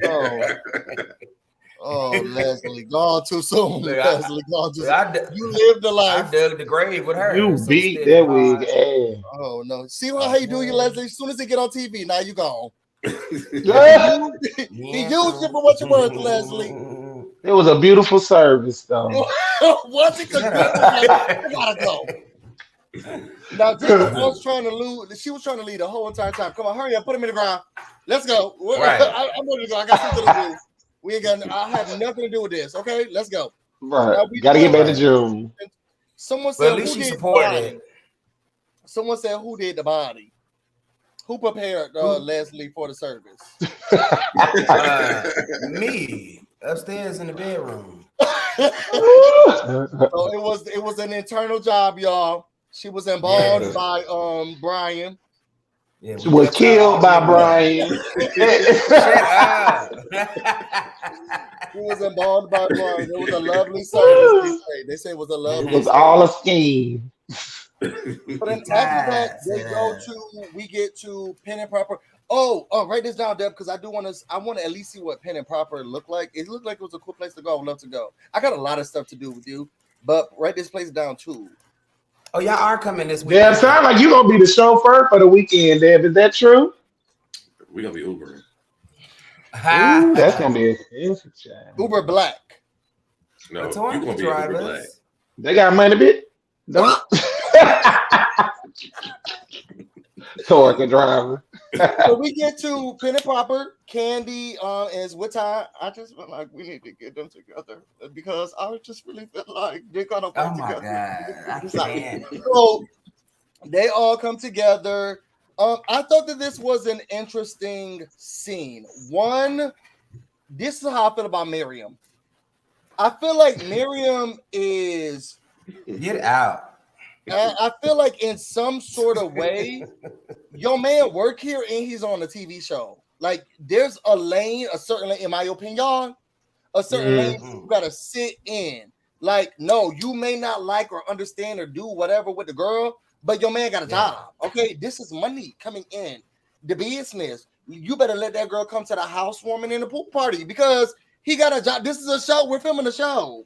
Oh, Leslie, gone too soon. Look, Leslie, gone too soon. I You lived the I life. dug the grave with her. You So beat still that wig hard. ass. Oh no! See how he do you, Leslie? As soon as he get on TV, now you gone. Yeah. He used it for what you're worth, Leslie. It was a beautiful service, though. Once it I gotta go. Now Jessica was trying to lose. She was trying to lead the whole entire time. Come on, hurry up, put him in the ground. Let's go. Right. I'm ready to go. I got something to do. We ain't got. I have nothing to do with this. Okay, let's go. Right. Now, we Got to get back to Right. June. Someone But said at least who she did the supported body? it. Someone said who did the body? Who prepared Leslie for the service? Me upstairs in the bedroom. So it was an internal job, y'all. She was embalmed Yeah. by Brian. Yeah, She was killed by Brian. Shut up. She was embalmed by Brian. It was a lovely service. They say it was a It lovely was service. all a scheme. But then after that, we get to Pen and Proper. Oh, write this down, Deb, because I want to at least see what Pen and Proper looked like. It looked like it was a cool place to go. I would love to go. I got a lot of stuff to do with you, but write this place down too. Oh, y'all are coming this week. Yeah, it sounds like you're gonna be the chauffeur for the weekend, Deb. Is that true? We're gonna be Ubering. Ooh, that's gonna be expensive, child. Uber Black. No, But you're Toronto gonna be Uber Black. drivers. They got money, bit. Don't. Torque driver. So we get to Pen and Proper. Kandi is what time? I just feel like we need to get them together because I just really feel like they're gonna fight Oh my together. God. I can't. So they all come together. I thought that this was an interesting scene. One, this is how I feel about Miriam. I feel like Miriam is. Get out. I feel like in some sort of way, your man work here and he's on a TV show. Like there's a certain lane, in my opinion, a certain lane you gotta sit in. Like, no, you may not like or understand or do whatever with the girl, but your man got a job. Okay, this is money coming in. The business. You better let that girl come to the housewarming and the pool party because he got a job. This is a show. We're filming a show.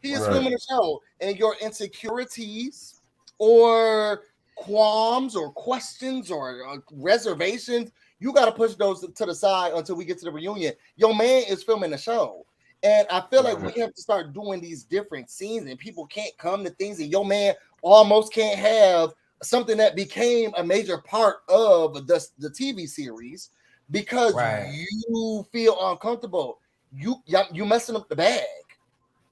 He is filming a show, and your insecurities or qualms or questions or reservations, you got to push those to the side until we get to the reunion. Your man is filming a show. And I feel like we have to start doing these different scenes and people can't come to things and your man almost can't have something that became a major part of the TV series because you feel uncomfortable. You messing up the bag.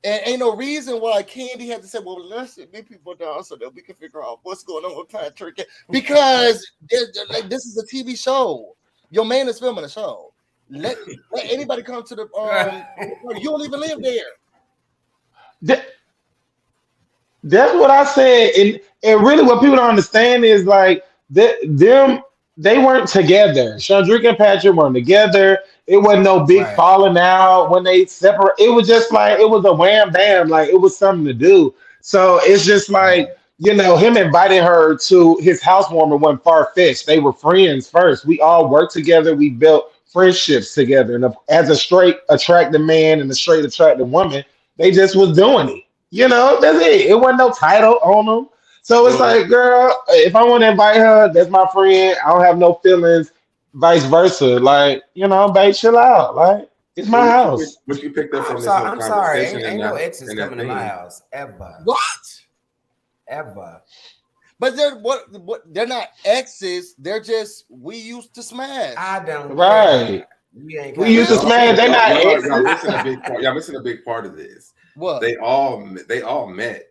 And ain't no reason why Kandi had to say, well, let's get people down so that we can figure out what's going on with Patrick. Because this is a TV show. Your man is filming a show. Let anybody come to the you don't even live there. That's what I said, and really, what people don't understand is like they weren't together. Chandrika and Patrick weren't together. It wasn't no big Right. falling out when they separate. It was just like it was a wham bam, like it was something to do. So it's just Right. like him inviting her to his housewarming wasn't far fetched. They were friends first. We all worked together. We built friendships together, and as a straight attractive man and a straight attractive woman, they just was doing it. That's it. It wasn't no title on them. So it's Well, like, girl, if I want to invite her, that's my friend. I don't have no feelings, vice versa. Like, babe, chill out. Like, it's my house. what you picked up from I'm this sorry. whole I'm sorry. conversation Ain't and no that exes and that coming to my thing? house ever. What? Ever. But they're what they're not exes, they're just we used to smash. I don't Right. care. You ain't We used to coming. smash. They not Y'all exes. missing a big part. Y'all missing a big part of this. What? They all met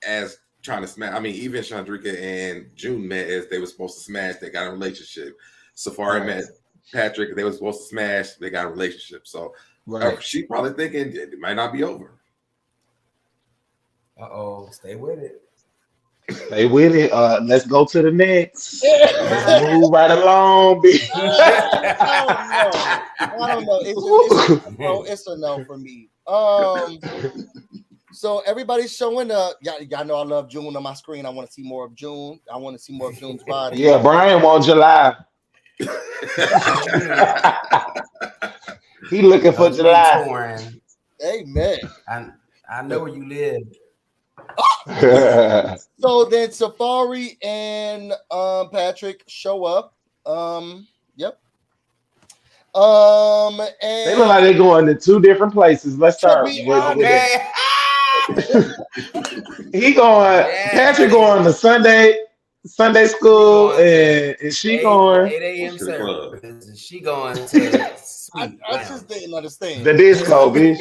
as trying to smash. I mean, even Chandrika and June met as they were supposed to smash. They got a relationship. Safari met Patrick. They were supposed to smash. They got a relationship. So Right. she probably thinking it might not be over. Stay with it. Stay with it. Let's go to the next. Let's move right along, bitch. I don't know. It's a no for me. So everybody's showing up. Y'all know I love June on my screen. I want to see more of June. I want to see more of June's body. Yeah, Brian wants July. He looking for July. Torn. Amen. I know where you live. So then Safari and Patrick show up. Yep. And They look like they're going to two different places. Let's start with Okay. he going. Patrick going to Sunday school, and she going 8 a.m. to the club. service. She going to I just didn't understand. the disco, bitch.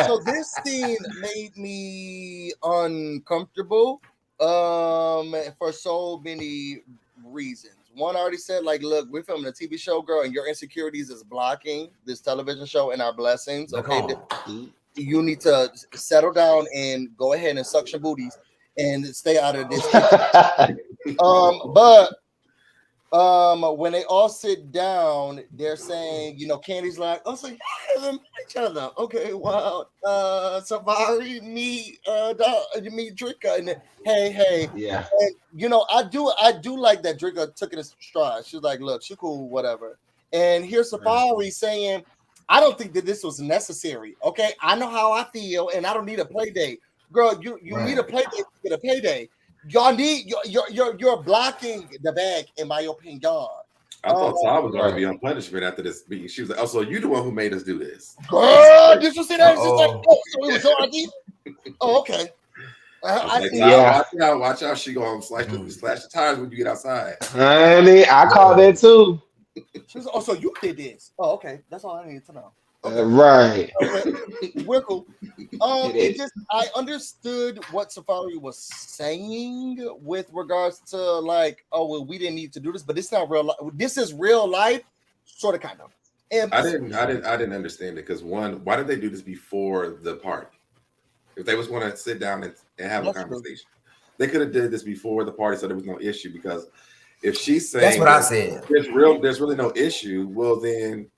So this scene made me uncomfortable for so many reasons. One, I already said, like, look, we're filming a TV show, girl, and your insecurities is blocking this television show and our blessings. Okay, you need to settle down and go ahead and suction booties and stay out of this. But when they all sit down, they're saying, Candy's like, oh, so you guys met each other. Okay, wow. Safari, me Drika, and then, hey. Yeah. And, I do like that Drika took it in stride. She's like, look, she cool, whatever. And here's Safari saying, I don't think that this was necessary. Okay, I know how I feel, and I don't need a play date. Girl, you need a play date to get a payday. Y'all need you're blocking the bag, in my opinion. I thought Todd was going to be on punishment after this meeting. She was like, "Oh, so you the one who made us do this?" Girl, did you see that? It's just like, so it was your idea. Oh, okay. Watch out! She gonna slash the tires when you get outside. Honey, I caught that too. She was, oh, so you did this? Oh, okay. That's all I needed to know. Okay. Right. Okay. We're cool. I understood what Safari was saying with regards to like, oh well, we didn't need to do this, but it's not real life. This is real life, sort of, kind of. And I didn't understand it because one, why did they do this before the party? If they was going to sit down and have a conversation, they could have did this before the party, so there was no issue. Because if she's saying that's what I said, there's really no issue. Well, then.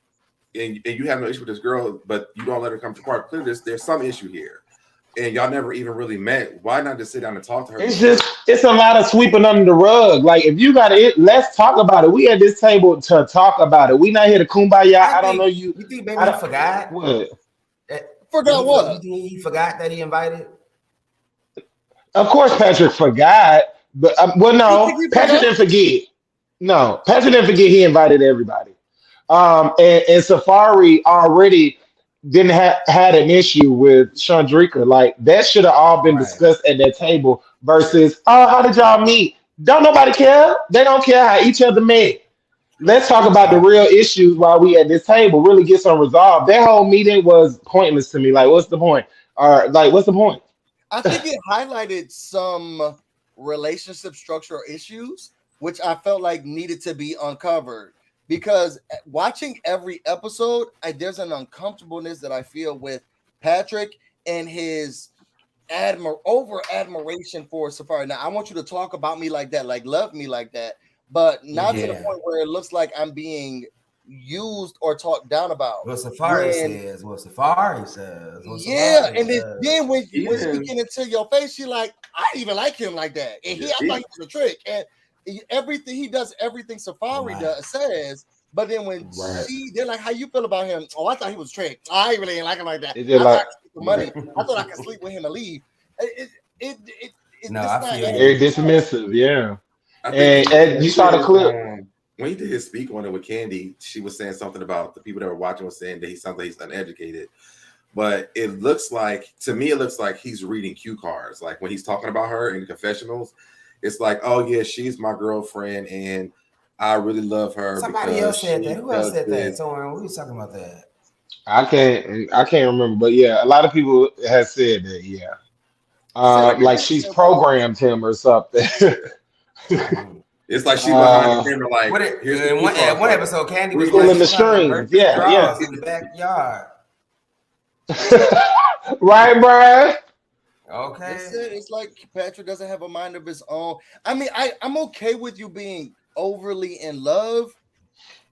And you have no issue with this girl, but you don't let her come to court. Clearly, there's some issue here, and y'all never even really met. Why not just sit down and talk to her? It's a lot of sweeping under the rug. Like if you got it, let's talk about it. We at this table to talk about it. We not here to kumbaya. I don't know you. You think maybe he forgot? What? Forgot what? You think he forgot that he invited? Of course, Patrick forgot, but no, Patrick didn't forget. No, Patrick didn't forget. He invited everybody. And Safari already didn't had an issue with Chandrika. Like that should have all been discussed at that table versus, oh, how did y'all meet? Don't nobody care. They don't care how each other met. Let's talk about the real issues while we at this table, really get some resolved. That whole meeting was pointless to me. Like, what's the point? Or like, what's the point? I think it highlighted some relationship structure issues, which I felt like needed to be uncovered. Because watching every episode, there's an uncomfortableness that I feel with Patrick and his over admiration for Safari. Now, I want you to talk about me like that, like love me like that, but not to the point where it looks like I'm being used or talked down about. What Safari says. And then when she get into your face, she like, I didn't even like him like that, and I thought he was a trick, and everything he does, everything Safari says. But then when they're like, how you feel about him? Oh, I thought he was a trick. I really didn't like him like that. Money. I thought I could sleep with him and leave. It's very dismissive, yeah. And you saw the clip when he did his speak on it with Kandi. She was saying something about the people that were watching was saying that he sounds like he's uneducated. But it looks like, to me, he's reading cue cards. Like when he's talking about her in confessionals, it's like, oh yeah, she's my girlfriend and I really love her. Somebody else said that. Who else said that? Someone, we were talking about that. I can't remember, but yeah, a lot of people have said that. Yeah, like she's programmed him or something. It's like she's behind the camera. Like in one episode, Kandi was pulling the strings. Yeah, in the backyard. Right, Brian. Okay. It's like Patrick doesn't have a mind of his own. I mean, I'm okay with you being overly in love.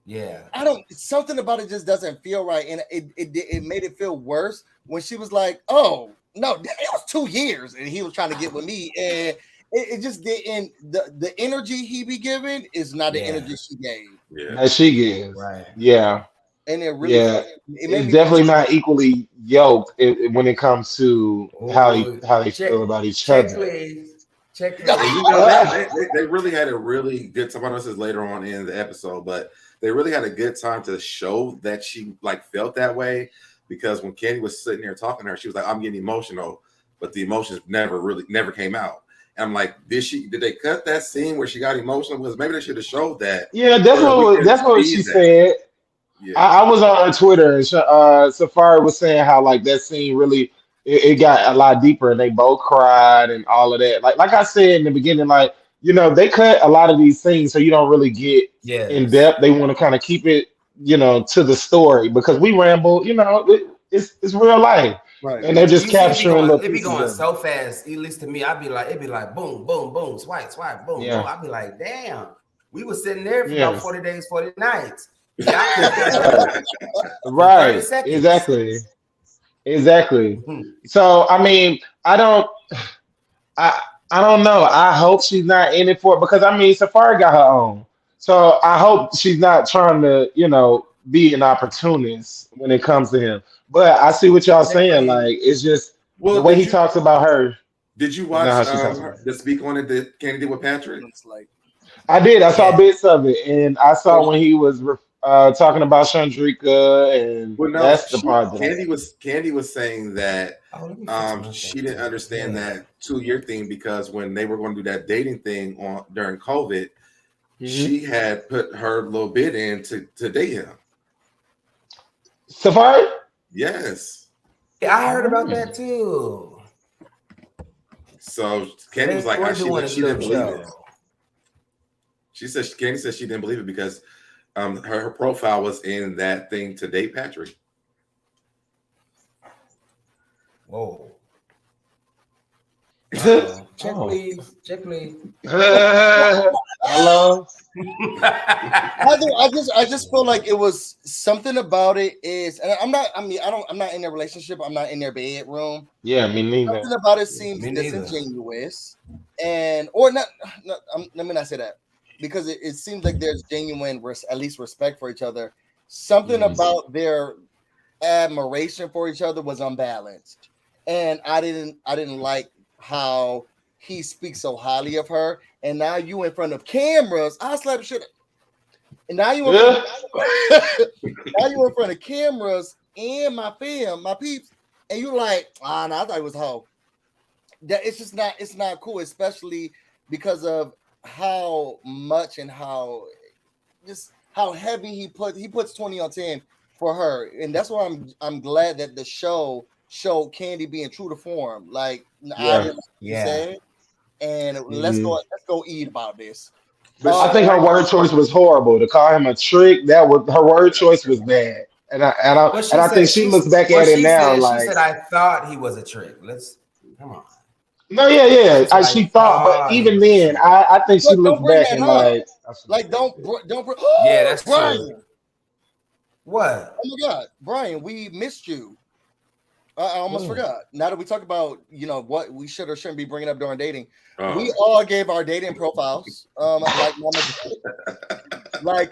Yeah. Something about it just doesn't feel right. And it made it feel worse when she was like, oh, no, it was 2 years and he was trying to get with me. And it just didn't, the energy he be giving is not the energy she gave. Yeah. That she gives. Right. Yeah. And it really, it's definitely not equally yoked when it comes to how they feel about each other. Check. They really had a really good time. I know this is later on in the episode, but they really had a good time to show that she like felt that way, because when Kandi was sitting there talking to her, she was like, "I'm getting emotional," but the emotions never came out. And I'm like, did they cut that scene where she got emotional? Because maybe they should have showed that. Yeah, that's what she said. Yeah. I was on Twitter and Safari was saying how like that scene really it got a lot deeper and they both cried and all of that. Like I said in the beginning, like, you know, they cut a lot of these things so you don't really get in depth. They want to kind of keep it, you know, to the story, because we ramble, you know, it's real life. Right. And they're just capturing it be going so fast. At least to me, it'd be like boom, boom, boom, swipe, boom, boom. I'd be like, damn, we were sitting there for about 40 days, 40 nights. Right. Exactly. So I mean, I don't know. I hope she's not in it for it, because I mean, Safari got her own. So I hope she's not trying to, you know, be an opportunist when it comes to him. But I see what y'all saying. Like, it's just the way he talks about her. Did you watch the speak on it that Kandi did with Patrick? I did. I saw bits of it, and I saw when he was talking about Chandrika, and that's the part that Kandi was saying that she didn't understand that 2-year thing, because when they were going to do that dating thing during COVID, she had put her little bit in to date him. Safari? Yes. Yeah, I heard about that too. So Kandi was like, she didn't believe it. Kandi said she didn't believe it because her profile was in that thing to date Patrick. Whoa. Check, please. Hello. I just feel like it was something about it is, and I'm not in their relationship. I'm not in their bedroom. Yeah, me neither. Something about it seems disingenuous, let me not say that, because it seems like there's genuine, at least respect for each other. Something about their admiration for each other was unbalanced, and I didn't like how he speaks so highly of her, and now you in front of cameras, I slap shit. And now you in front of cameras and my peeps, and you like, no, I thought it was hoe. That it's not cool, especially because of how much and how heavy he puts 20 on 10 for her, and that's why I'm glad that the show showed Kandi being true to form. Like, and let's go eat about this. I think her word choice was horrible. To call him a trick, that was her word choice was bad. What And she I think said? she looks back at it now She like, said I thought he was a trick. Let's come on. no, yeah. She said I She thought, but thought he even was a then, trick. I think she But looks don't bring back that and up. like, Like don't bring. Yeah, that's Brian. true. What? Oh my God, Brian, we missed you. I almost forgot. Now that we talk about what we should or shouldn't be bringing up during dating, we all gave our dating profiles. Like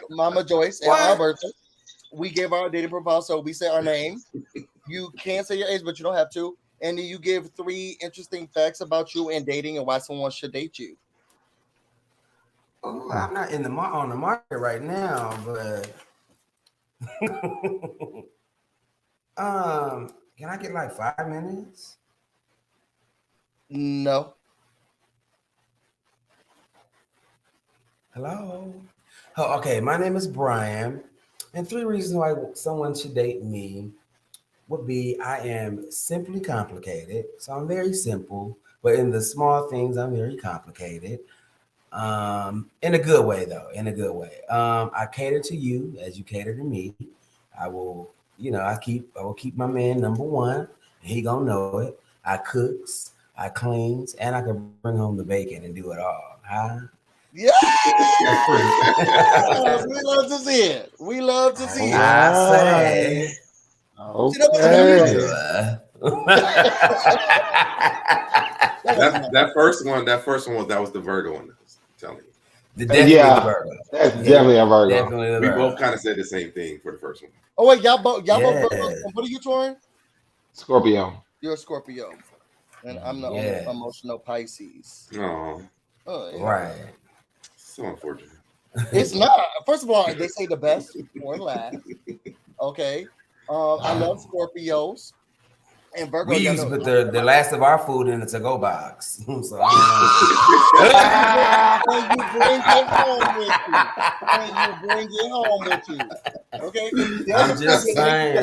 Mama Joyce and Alberta, we gave our dating profile. So we say our name. You can say your age, but you don't have to. And then you give 3 interesting facts about you and dating and why someone should date you. Oh, I'm not on the market right now, but can I get like 5 minutes? No. Hello. Oh, okay. My name is Brian, and 3 reasons why someone should date me would be I am simply complicated, so I'm very simple, but in the small things I'm very complicated. In a good way though, in a good way. I cater to you as you cater to me. I will, I will keep my man number one. He gonna know it. I cooks, I cleans, and I can bring home the bacon and do it all. Huh? Yeah. We love to see it. We love to see it. I say. Okay. that first one was the Virgo one. Telling you. Definitely the Virgo. That's definitely a Virgo. Definitely the We Virgo. both kind of said the same thing for the first one. Oh wait, y'all both Virgos. What are you, Torin? Scorpio. You're a Scorpio, and I'm the only emotional Pisces. Oh, yeah. Right. So unfortunate. It's not. First of all, they say the best for last. Okay. I love Scorpios. And Virgo, we used to put the last of our food in the to-go box. So and you bring it home with you. Okay? I'm just saying.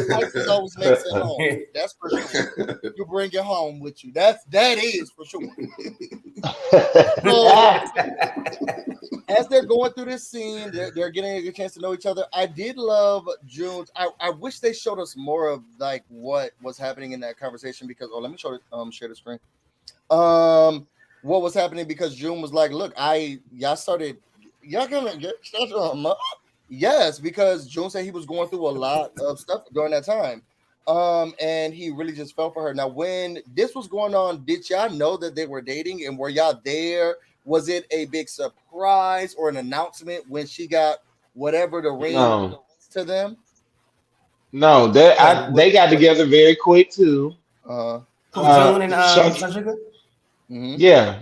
Pisces always makes it home. That's for sure. You bring it home with you. That is for sure. As they're going through this scene, they're getting a good chance to know each other. I did love June's. I wish they showed us more of like what was happening in that conversation because let me share the screen. What was happening because June was like, look, y'all gonna get yes, because June said he was going through a lot of stuff during that time. And he really just fell for her. Now, when this was going on, did y'all know that they were dating and were y'all there? Was it a big surprise or an announcement when she got whatever the ring to them? No, they got together very quick too. June and Sunsugar? Mm-hmm. Yeah.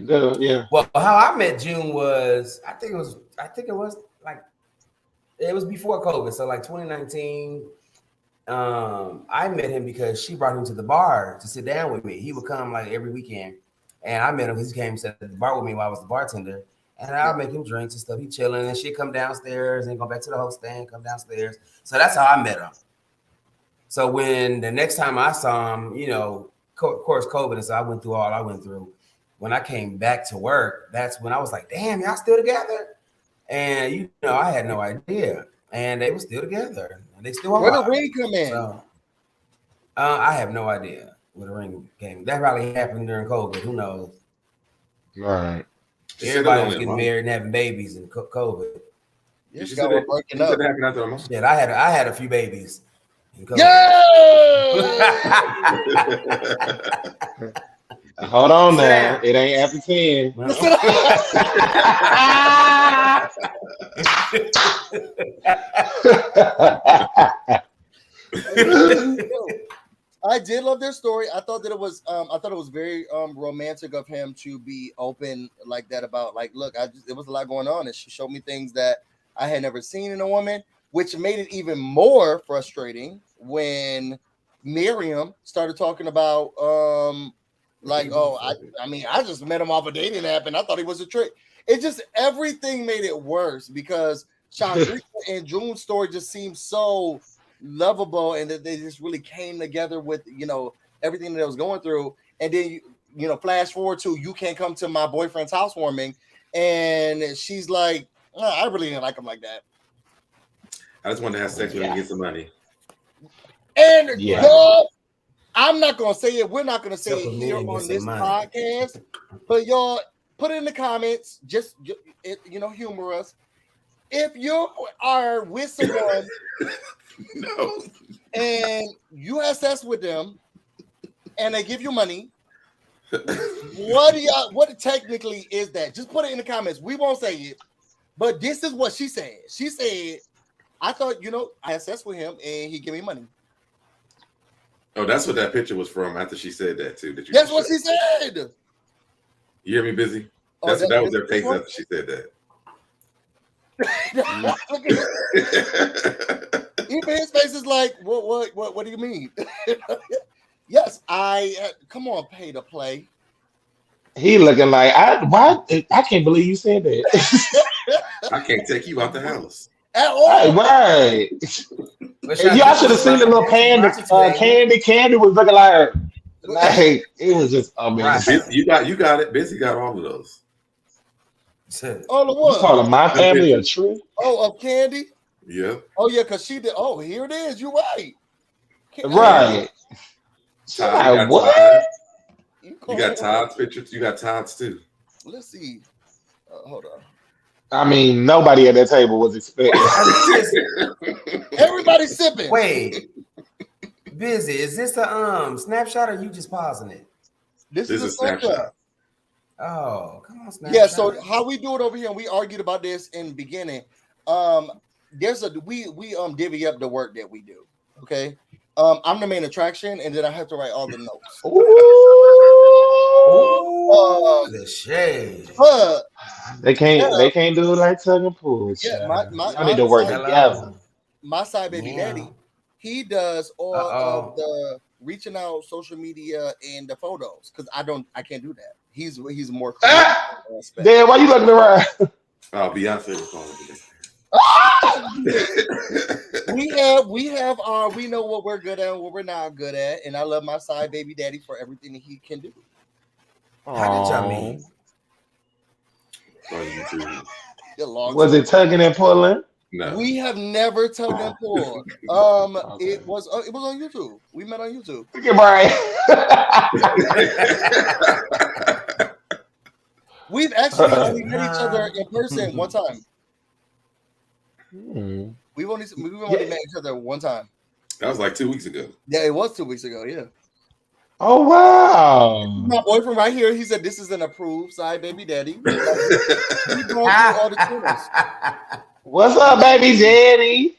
Well, how I met June was I think it was like it was before COVID, so like 2019. I met him because she brought him to the bar to sit down with me. He would come like every weekend, and I met him because he came to the bar with me while I was the bartender. And I'll make him drinks and stuff. He chilling, and she'd come downstairs and go back to the host stand, come downstairs. So that's how I met him. So when the next time I saw him, of course, COVID, and so I went through all I went through. When I came back to work, that's when I was like, damn, y'all still together? And, I had no idea. And they were still together. And they still where the ring come in? So, I have no idea where the ring came. That probably happened during COVID. Who knows? All right. Everybody was getting married and having babies in COVID. You got breaking up. Yeah, I had a few babies. Yeah. Hold on now. It ain't after 10. I did love their story. I thought it was very romantic of him to be open like that about like, look, there was a lot going on, and she showed me things that I had never seen in a woman, which made it even more frustrating when Miriam started talking about I just met him off a dating app and I thought he was a trick. It just everything made it worse because Chandrika and June's story just seemed so lovable and that they just really came together with everything that I was going through. And then flash forward to you can't come to my boyfriend's housewarming, and she's like, I really didn't like him like that. I just wanted to have sex with him and get some money. And y'all, I'm not gonna say it. We're not gonna say it here on this podcast, but y'all put it in the comments. Just humor us. If you are with someone and you have sex with them and they give you money, what technically is that? Just put it in the comments. We won't say it, but this is what she said. She said, I thought, I had sex with him and he gave me money. Oh, that's what that picture was from after she said that too. That's what she said. You hear me, Busy? That was their face after she said that. Even his face is like, what do you mean? Yes, come on, pay to play. He looking like I can't believe you said that. I can't take you out the house at all. Right. Y'all should have seen the little Kandi. Kandi was looking like it was just amazing. Right. You got it. Busy got all of those. All of what? You calling my family a tree? Oh, of Kandi? Yeah. Oh yeah, because she did. Oh, here it is. You're right. Right. Todd, what? You got Todd's pictures. You got Todd's too. Let's see. Hold on. I mean, nobody at that table was expecting. Everybody's sipping. Wait, Busy, is this a snapshot or you just pausing it? This is a snapshot. Oh, come on, snapshot. Yeah. So how we do it over here? And we argued about this in the beginning. We divvy up the work that we do. Okay. I'm the main attraction, and then I have to write all the notes. The shade. But they can't do it like tug and pull. Yeah, I need to work together. My side baby daddy, he does all of the reaching out, social media, and the photos because I can't do that. He's more. Damn, why you looking around? Oh, Beyonce was calling today. We know what we're good at and what we're not good at, and I love my side baby daddy for everything that he can do. How did y'all meet? Was it tugging and pulling? No, we have never tugged and pulled. Okay. It was on YouTube. We met on YouTube. Look at Brian. We've actually only met each other in person one time. We've only met each other one time. That was like 2 weeks ago. Yeah, it was 2 weeks ago. Yeah. Oh wow! My boyfriend right here. He said this is an approved side baby daddy. He brought through all the channels. What's up, baby daddy?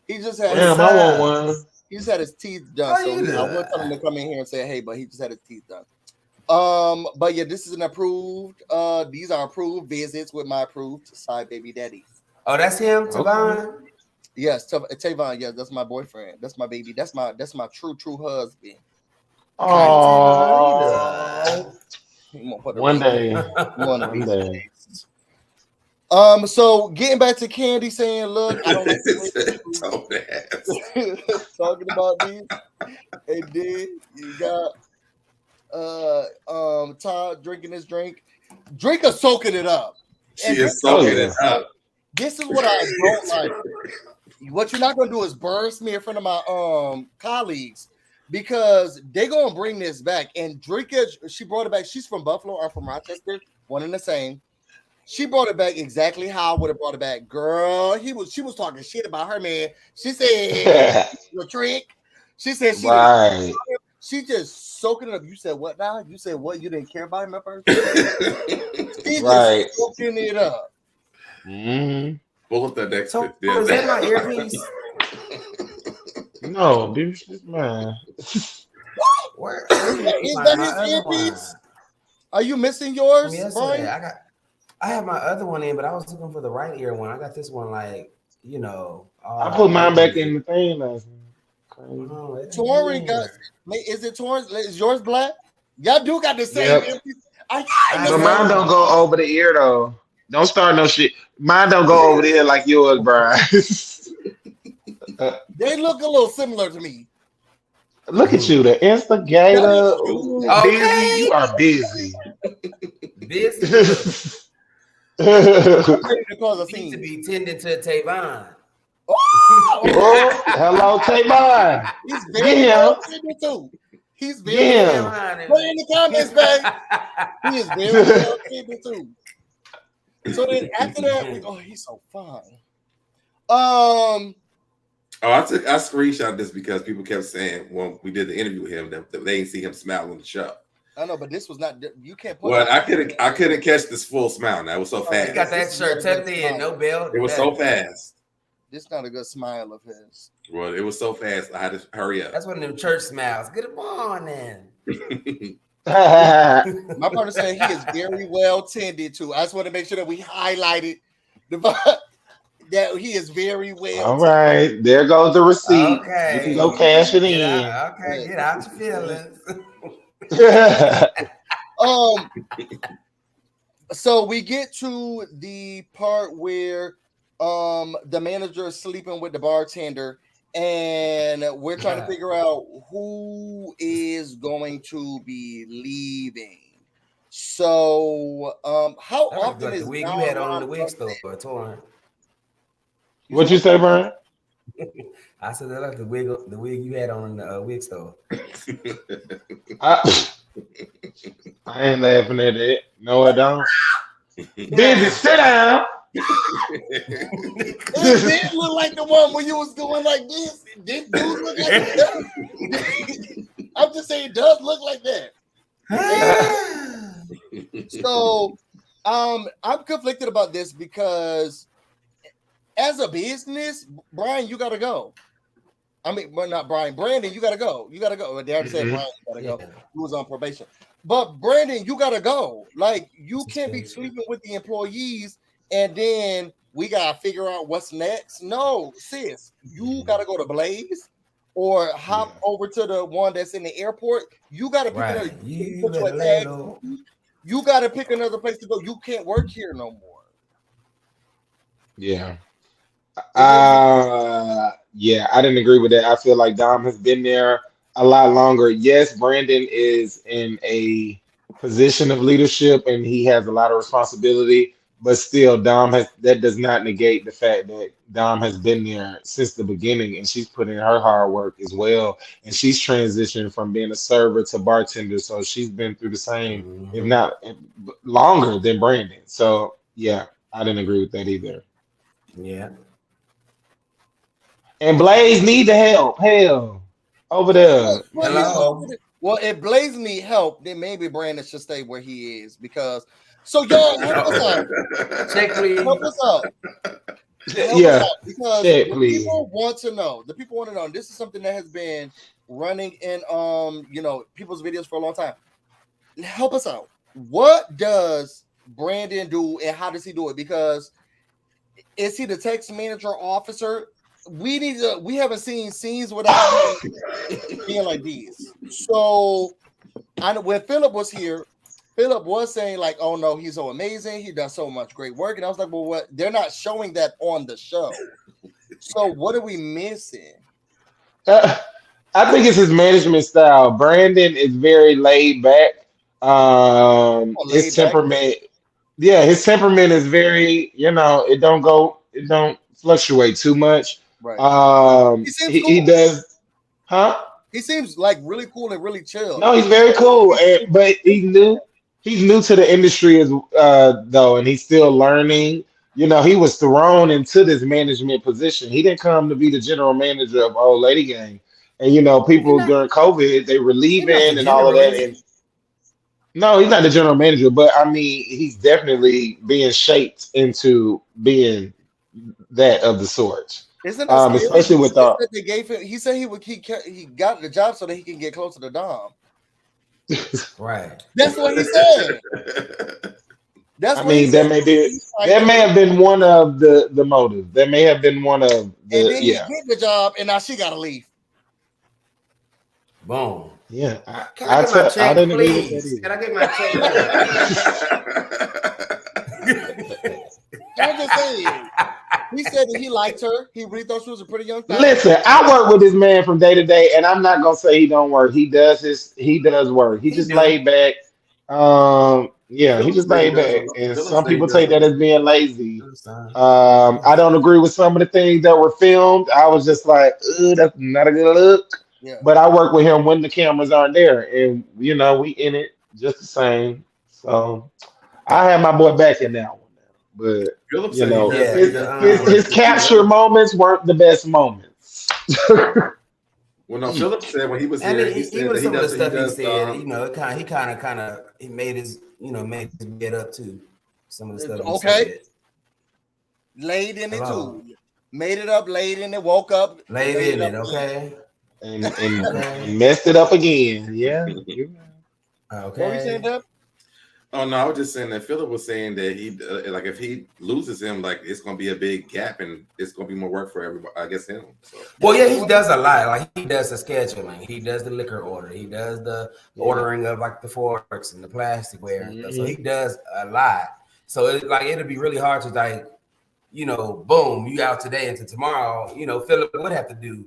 He just had. Damn, I want one. He just had his teeth done. So I wouldn't tell him to come in here and say hey, but he just had his teeth done. But yeah, this is an approved. These are approved visits with my approved side baby daddy. Oh, that's him, Tavon. Okay. Yes, Tavon. Yeah, that's my boyfriend. That's my baby. That's my true husband. Oh, one day. So getting back to Kandi saying, look, I don't like talking about these. And then you got Todd drinking his drink. Drinker soaking it up. She is soaking it up. This is what I don't like. What you're not gonna do is burst me in front of my colleagues because they're gonna bring this back. And Drinker, she brought it back. She's from Buffalo. I'm from Rochester. One and the same. She brought it back exactly how I would have brought it back. Girl, she was talking shit about her man. She said your trick. She said she just soaking it up. You said what now? You said what? You didn't care about him at first? She just soaking it up. Mm-hmm. Pull up that next bit. Is that my earpiece? No, dude, it's mine. Where is that his earpiece? Are you missing yours, Brian? I have my other one in, but I was looking for the right ear one. I got this one, I put mine back in the thing last night. Torin got. Is it Torin? Is yours black? Y'all do got the same earpiece. But mine don't go over the ear though. Don't start no shit. Mine don't go over there like yours, Brian. They look a little similar to me. Look at you, the instigator. Ooh, busy. You Okay. are busy. Busy. Ready to cause a He need to scene. be tending to Tavon. Oh, hello, Tavon. He's Get very him. well tended too. He's very Get well. him. Put it in the comments, babe. He is very well tended too. So then after that, he's so fine. Oh, I screenshot this because people kept saying when we did the interview with him that they didn't see him smile on the show. I know, but this was not. You can't put. Well, I couldn't catch this full smile. That was so fast. He got that shirt tucked in, no belt. It was so fast. This not a good smile of his. Well, it was so fast. I had to hurry up. That's one of them church smiles. Good morning. My partner said he is very well tended to. I just want to make sure that we highlighted that he is very well. All right, there goes the receipt. Okay. You can go cash it in. Get out your feelings. So we get to the part where the manager is sleeping with the bartender, and we're trying to figure out who is going to be leaving. So how often is the wig you had on in the wig store, Torn? What'd you say, Brian? I said that like the wig you had on in the wig store. I ain't laughing at it. No, I don't. Busy, sit down. It did look like the one where you was doing like this. This dude look like that. I'm just saying, it does look like that. So, I'm conflicted about this because, as a business, Brian, you gotta go. I mean, well, not Brian, Brandon, you gotta go. You gotta go. They already said Brian, you gotta go. He was on probation. But Brandon, you gotta go. Like, you can't be sleeping with the employees and then we gotta figure out what's next. No, sis, you gotta go to Blaze or hop over to the one that's in the airport. You gotta pick another. You gotta pick another place to go. You can't work here no more. Yeah. Yeah, I didn't agree with that. I feel like Dom has been there a lot longer. Yes, Brandon is in a position of leadership and he has a lot of responsibility, but still that does not negate the fact that Dom has been there since the beginning and she's put in her hard work as well. And she's transitioned from being a server to bartender. So she's been through the same, if not longer than Brandon. So yeah, I didn't agree with that either. Yeah. And Blaze need the help. Hell, over there. Hello. Well, if Blaze need help, then maybe Brandon should stay where he is because. So y'all help us out. Check, please. Help us out. Yeah. Because check, please. People want to know. The people want to know. And this is something that has been running in people's videos for a long time. Help us out. What does Brandon do and how does he do it? Because is he the text manager officer? We haven't seen scenes without being like these. So when Philip was here, Philip was saying like, "Oh no, he's so amazing. He does so much great work." And I was like, "Well, what? They're not showing that on the show. So what are we missing?" I think it's his management style. Brandon is very laid back. His temperament, his temperament is very, it don't fluctuate too much. Right. He does, huh? He seems like really cool and really chill. No, he's very cool, but he's new to the industry though, and he's still learning. He was thrown into this management position. He didn't come to be the general manager of Old Lady Gang. And people during COVID, they were leaving and all of that. And no, he's not the general manager, but I mean, he's definitely being shaped into being that of the sort. Isn't that especially with that they gave him? He said he got the job so that he can get closer to Dom. Right. That's what he said. That may have been one of the motives. That may have been one of the. And then he get the job, and now she got to leave. Boom. Yeah, I didn't agree with that either. Can I get my check? I'm just saying. He said that he liked her. He really thought she was a pretty young thing. Listen, I work with this man from day to day, and I'm not gonna say he don't work. He does work. He just do. laid back. Yeah, he Philip just said he laid does. back. And Philip some said he people does. take that as being lazy. Yeah. I don't agree with some of the things that were filmed. I was just like, ugh, that's not a good look. Yeah. But I work with him when the cameras aren't there, and we in it just the same. So I have my boy back in that one now. But Philip said he Yeah, does. his capture moments weren't the best moments. Well, no, Philip said when he was and here, he said even that some of the stuff he does, said, he made his bed up too. Some of the stuff. Okay. He said. Laid in it Hello. too. Made it up, laid in it, woke up. Laid in it, okay. and messed it up again. Yeah. Okay. What were you saying, Deb? Oh no, I was just saying that Philip was saying that he like if he loses him, like it's gonna be a big gap and it's gonna be more work for everybody. I guess him. So. Well, yeah, he does a lot. Like he does the scheduling, he does the liquor order, he does the ordering of like the forks and the plasticware and stuff. So he does a lot. So it'll be really hard to like, boom, you out today and to tomorrow. Philip would have to do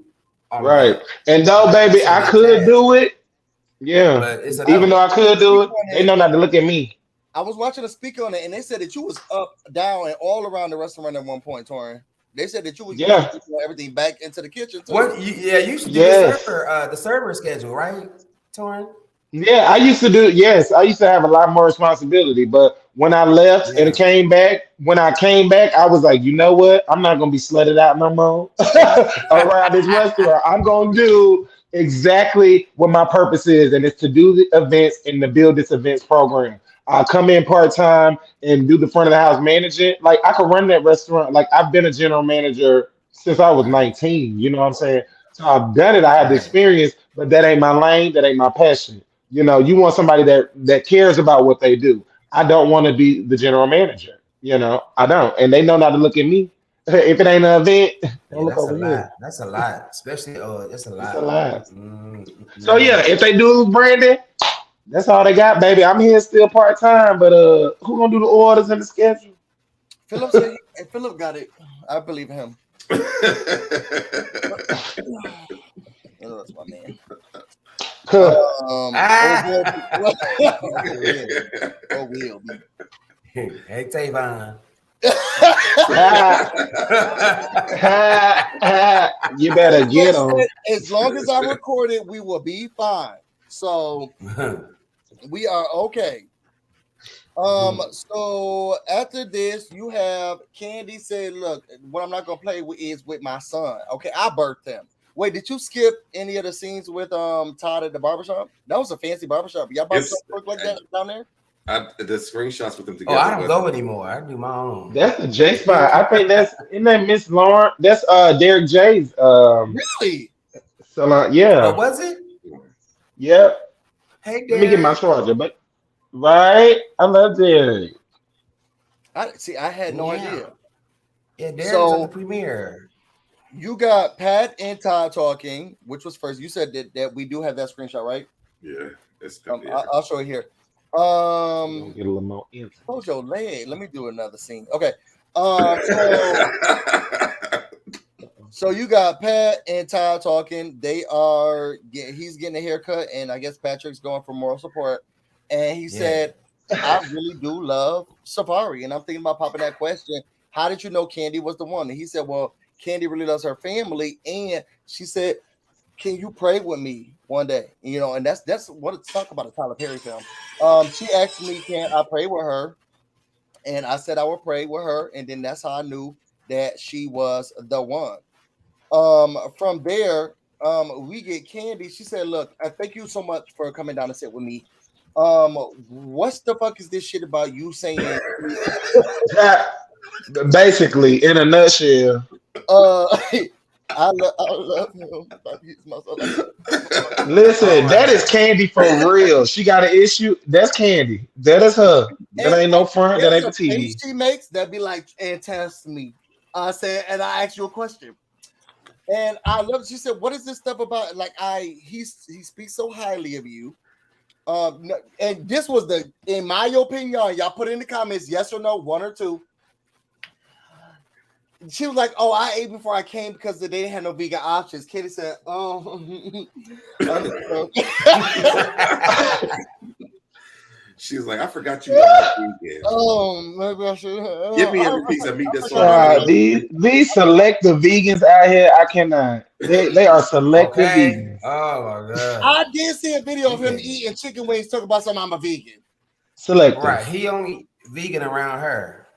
all Right. that. And though, baby, I could do it. Yeah. But it's Even though I could do it, they know not to look at me. I was watching a speaker on it, and they said that you was up, down, and all around the restaurant at one point, Torin. They said that you was everything back into the kitchen too. You should do the server schedule, right, Torin? Yeah, I used to do. Yes, I used to have a lot more responsibility. But when I left and came back, I was like, you know what? I'm not gonna be slutted out no more around this restaurant. I'm gonna do exactly what my purpose is, and it's to do the events and to build this events program. I come in part time and do the front of the house managing. Like I could run that restaurant. Like I've been a general manager since I was 19. You know what I'm saying? So I've done it. I have the experience, but that ain't my lane. That ain't my passion. You want somebody that cares about what they do. I don't want to be the general manager. I don't, and they know not to look at me. If it ain't an event, don't look over here. That's a lot, especially it's a lot. It's a lot. So yeah, if they do branding, that's all they got, baby. I'm here still part time, but who gonna do the orders and the schedule? Philip said, and Philip got it. I believe him. That's my man. Will be. Hey, Tavon. You better get on. As long as I record it, we will be fine. So we are okay. So after this, you have Kandi said, "Look, what I'm not gonna play with is with my son." Okay, I birthed him. Wait, did you skip any of the scenes with Todd at the barbershop? That was a fancy barbershop. Y'all barbershop work like that down there? The screenshots with them together. I don't go anymore. I do my own. That's the J spot. I think isn't that Miss Lauren? That's Derek J's. Really? Salon. Yeah. Oh, was it? Yep. Hey, Derek. Let me get my charger, but right, I love Derek. I had no idea. Yeah, Derek's on the premiere. You got Pat and Todd talking. Which was first? You said that we do have that screenshot, right? Yeah, it's I'll show it here. Get a little more info. Hold your leg. Let me do another scene. Okay. So you got Pat and Todd talking. He's getting a haircut, and I guess Patrick's going for moral support. And he said, "I really do love Safari." And I'm thinking about popping that question: how did you know Kandi was the one? And he said, "Well, Kandi really loves her family." And she said, "Can you pray with me one day?" And that's what it's talk about a Tyler Perry film. She asked me, "Can I pray with her?" And I said I would pray with her, and then that's how I knew that she was the one. From there, we get Kandi. She said, "Look, I thank you so much for coming down and sit with me. What the fuck is this shit about you saying?" Basically, in a nutshell. I love him. Listen, that is Kandi for real. She got an issue. That's Kandi. That is her. That ain't no front. That ain't the TV. She makes that be like, and test me. I said, and I asked you a question. And I love. She said, "What is this stuff about?" Like he speaks so highly of you. And this was in my opinion, y'all put it in the comments, yes or no, one or two. She was like, "Oh, I ate before I came because they didn't have no vegan options." Katie said, "Oh." She's like, I forgot you are vegan. Oh, maybe I should. Give me every piece of meat that's on These selective vegans out here, I cannot. They are selective Okay. vegans. Oh my god. I did see a video of him eating chicken wings, talking about something. I'm a vegan. Selective. Right. He only vegan around her.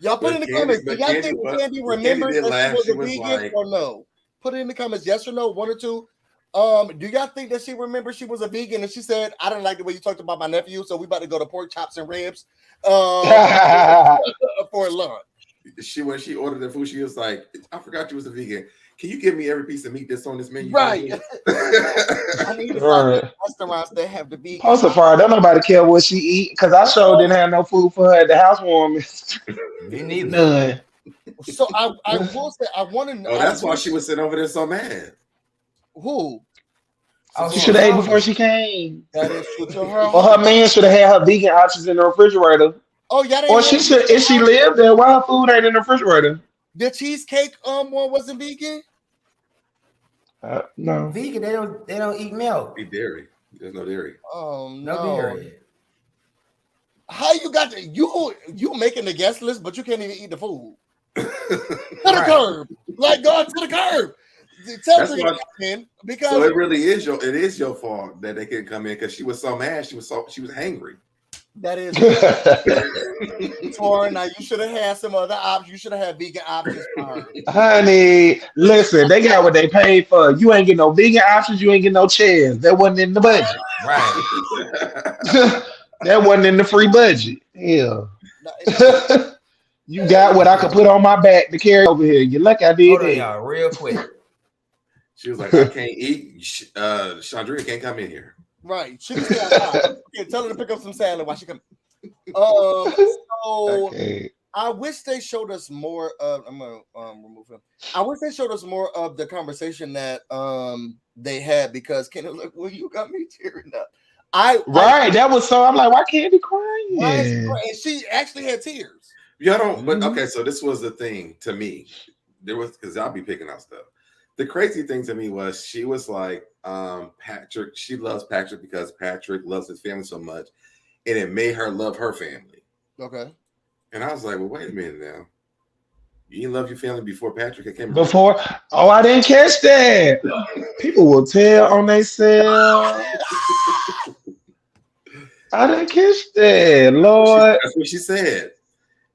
Y'all put in the comments. Do y'all think Kandi remembers that she was a vegan or no? Put it in the comments, yes or no, 1 or 2. Do y'all think that she remembers she was a vegan and she said, "I didn't like the way you talked about my nephew, so we about to go to pork chops and ribs for lunch." When she ordered the food, she was like, "I forgot you was a vegan. Can you give me every piece of meat that's on this menu?" Right. I need to find restaurants that have the vegan. Also, far, don't nobody care what she eat because I sure didn't have no food for her at the housewarming. Me neither. None. So I will say I want to know. Oh, that's why she was sitting over there so mad. Who? Oh, she should have ate before she came. That is true to her. Or her man should have had her vegan options in the refrigerator. Oh, yeah. Or she should, if she lived there, why her food ain't in the refrigerator? The cheesecake one wasn't vegan. No. Vegan, they don't eat milk. Eat dairy. There's no dairy. Oh No dairy. How you got to you making the guest list, but you can't even eat the food? To the curb, like God to the curb. Tell me, because so it really is your fault that they couldn't come in because she was so mad. She was hangry. That is Torn. Now you should have had some other options. You should have had vegan options for her. Honey, listen, they got what they paid for. You ain't get no vegan options. You ain't get no chairs. That wasn't in the budget. Right. That wasn't in the free budget. Yeah. You got what I could put on my back to carry over here. You lucky I did Hold on, that. y'all, real quick. She was like, I can't eat. Chandria can't come in here. Right. She can stay outside. Yeah, tell her to pick up some salad while she comes. So Okay. I wish they showed us more of. I'm gonna remove him. I wish they showed us more of the conversation that they had because Kenny was like, "Well, you got me tearing up." That was so. I'm like, why can't be crying? And she actually had tears. Yeah, but okay. So this was the thing to me. There was because I'll be picking out stuff. The crazy thing to me was she was like, Patrick. She loves Patrick because Patrick loves his family so much, and it made her love her family. Okay. And I was like, well, wait a minute now. You didn't love your family before Patrick came before? Oh, I didn't catch that. People will tell on themselves. I didn't catch that, Lord. That's what she said.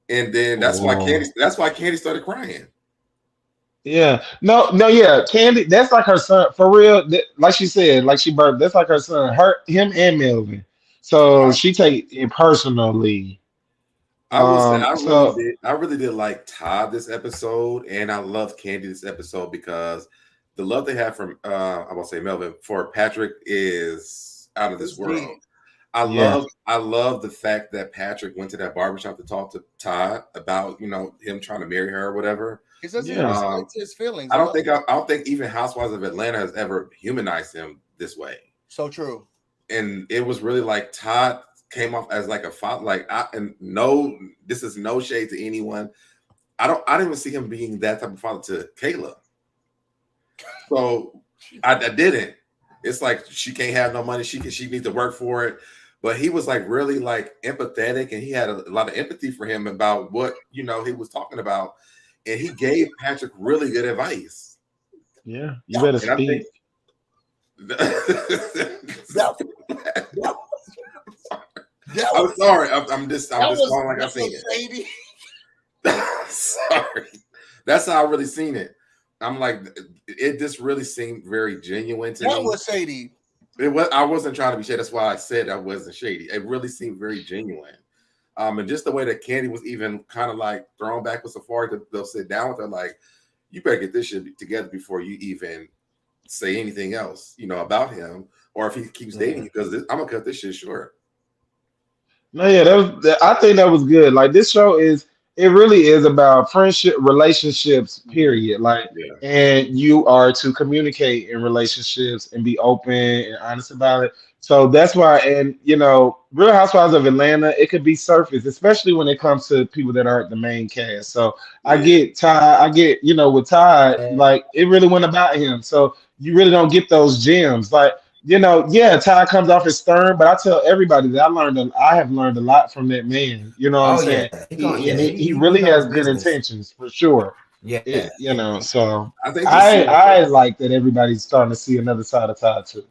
And then that's why Kandi started crying. Yeah. No, yeah. Kandi, that's like her son. For real, like she said, like she burped, that's like her son. Him and Melvin. So she take it personally. I really did like Todd this episode, and I love Kandi this episode because the love they have from I won't say Melvin for Patrick is out of this world. I love the fact that Patrick went to that barbershop to talk to Todd about him trying to marry her or whatever. He says his feelings. I don't think even Housewives of Atlanta has ever humanized him this way. So true. And it was really like Todd came off as like a father. This is no shade to anyone. I didn't even see him being that type of father to Kayla. So I didn't. It's like she can't have no money. She needs to work for it. But he was like really like empathetic, and he had a lot of empathy for him about what he was talking about, and he gave Patrick really good advice. Yeah, you better speak. I'm sorry. I'm just calling like I seen it. Sorry, that's how I really seen it. I'm like, it just really seemed very genuine to me. That was shady. I wasn't trying to be shady. That's why I said I wasn't shady. It really seemed very genuine. And just the way that Kandi was even kind of like thrown back with Safari to they'll sit down with her, like, you better get this shit together before you even say anything else, about him, or if he keeps dating you, because I'm gonna cut this shit short. No, yeah, I think that was good. Like, this show it really is about friendship, relationships, period. And you are to communicate in relationships and be open and honest about it. So that's why, and Real Housewives of Atlanta, it could be surface, especially when it comes to people that aren't the main cast. So I Yeah. get Ty, with Ty, like it really went about him. So you really don't get those gems. Like, yeah, Ty comes off as stern, but I tell everybody that I have learned a lot from that man. You know what I'm Oh saying? yeah, He he really knows has good business. intentions for sure. Yeah, So I think to see I like that everybody's starting to see another side of Ty too.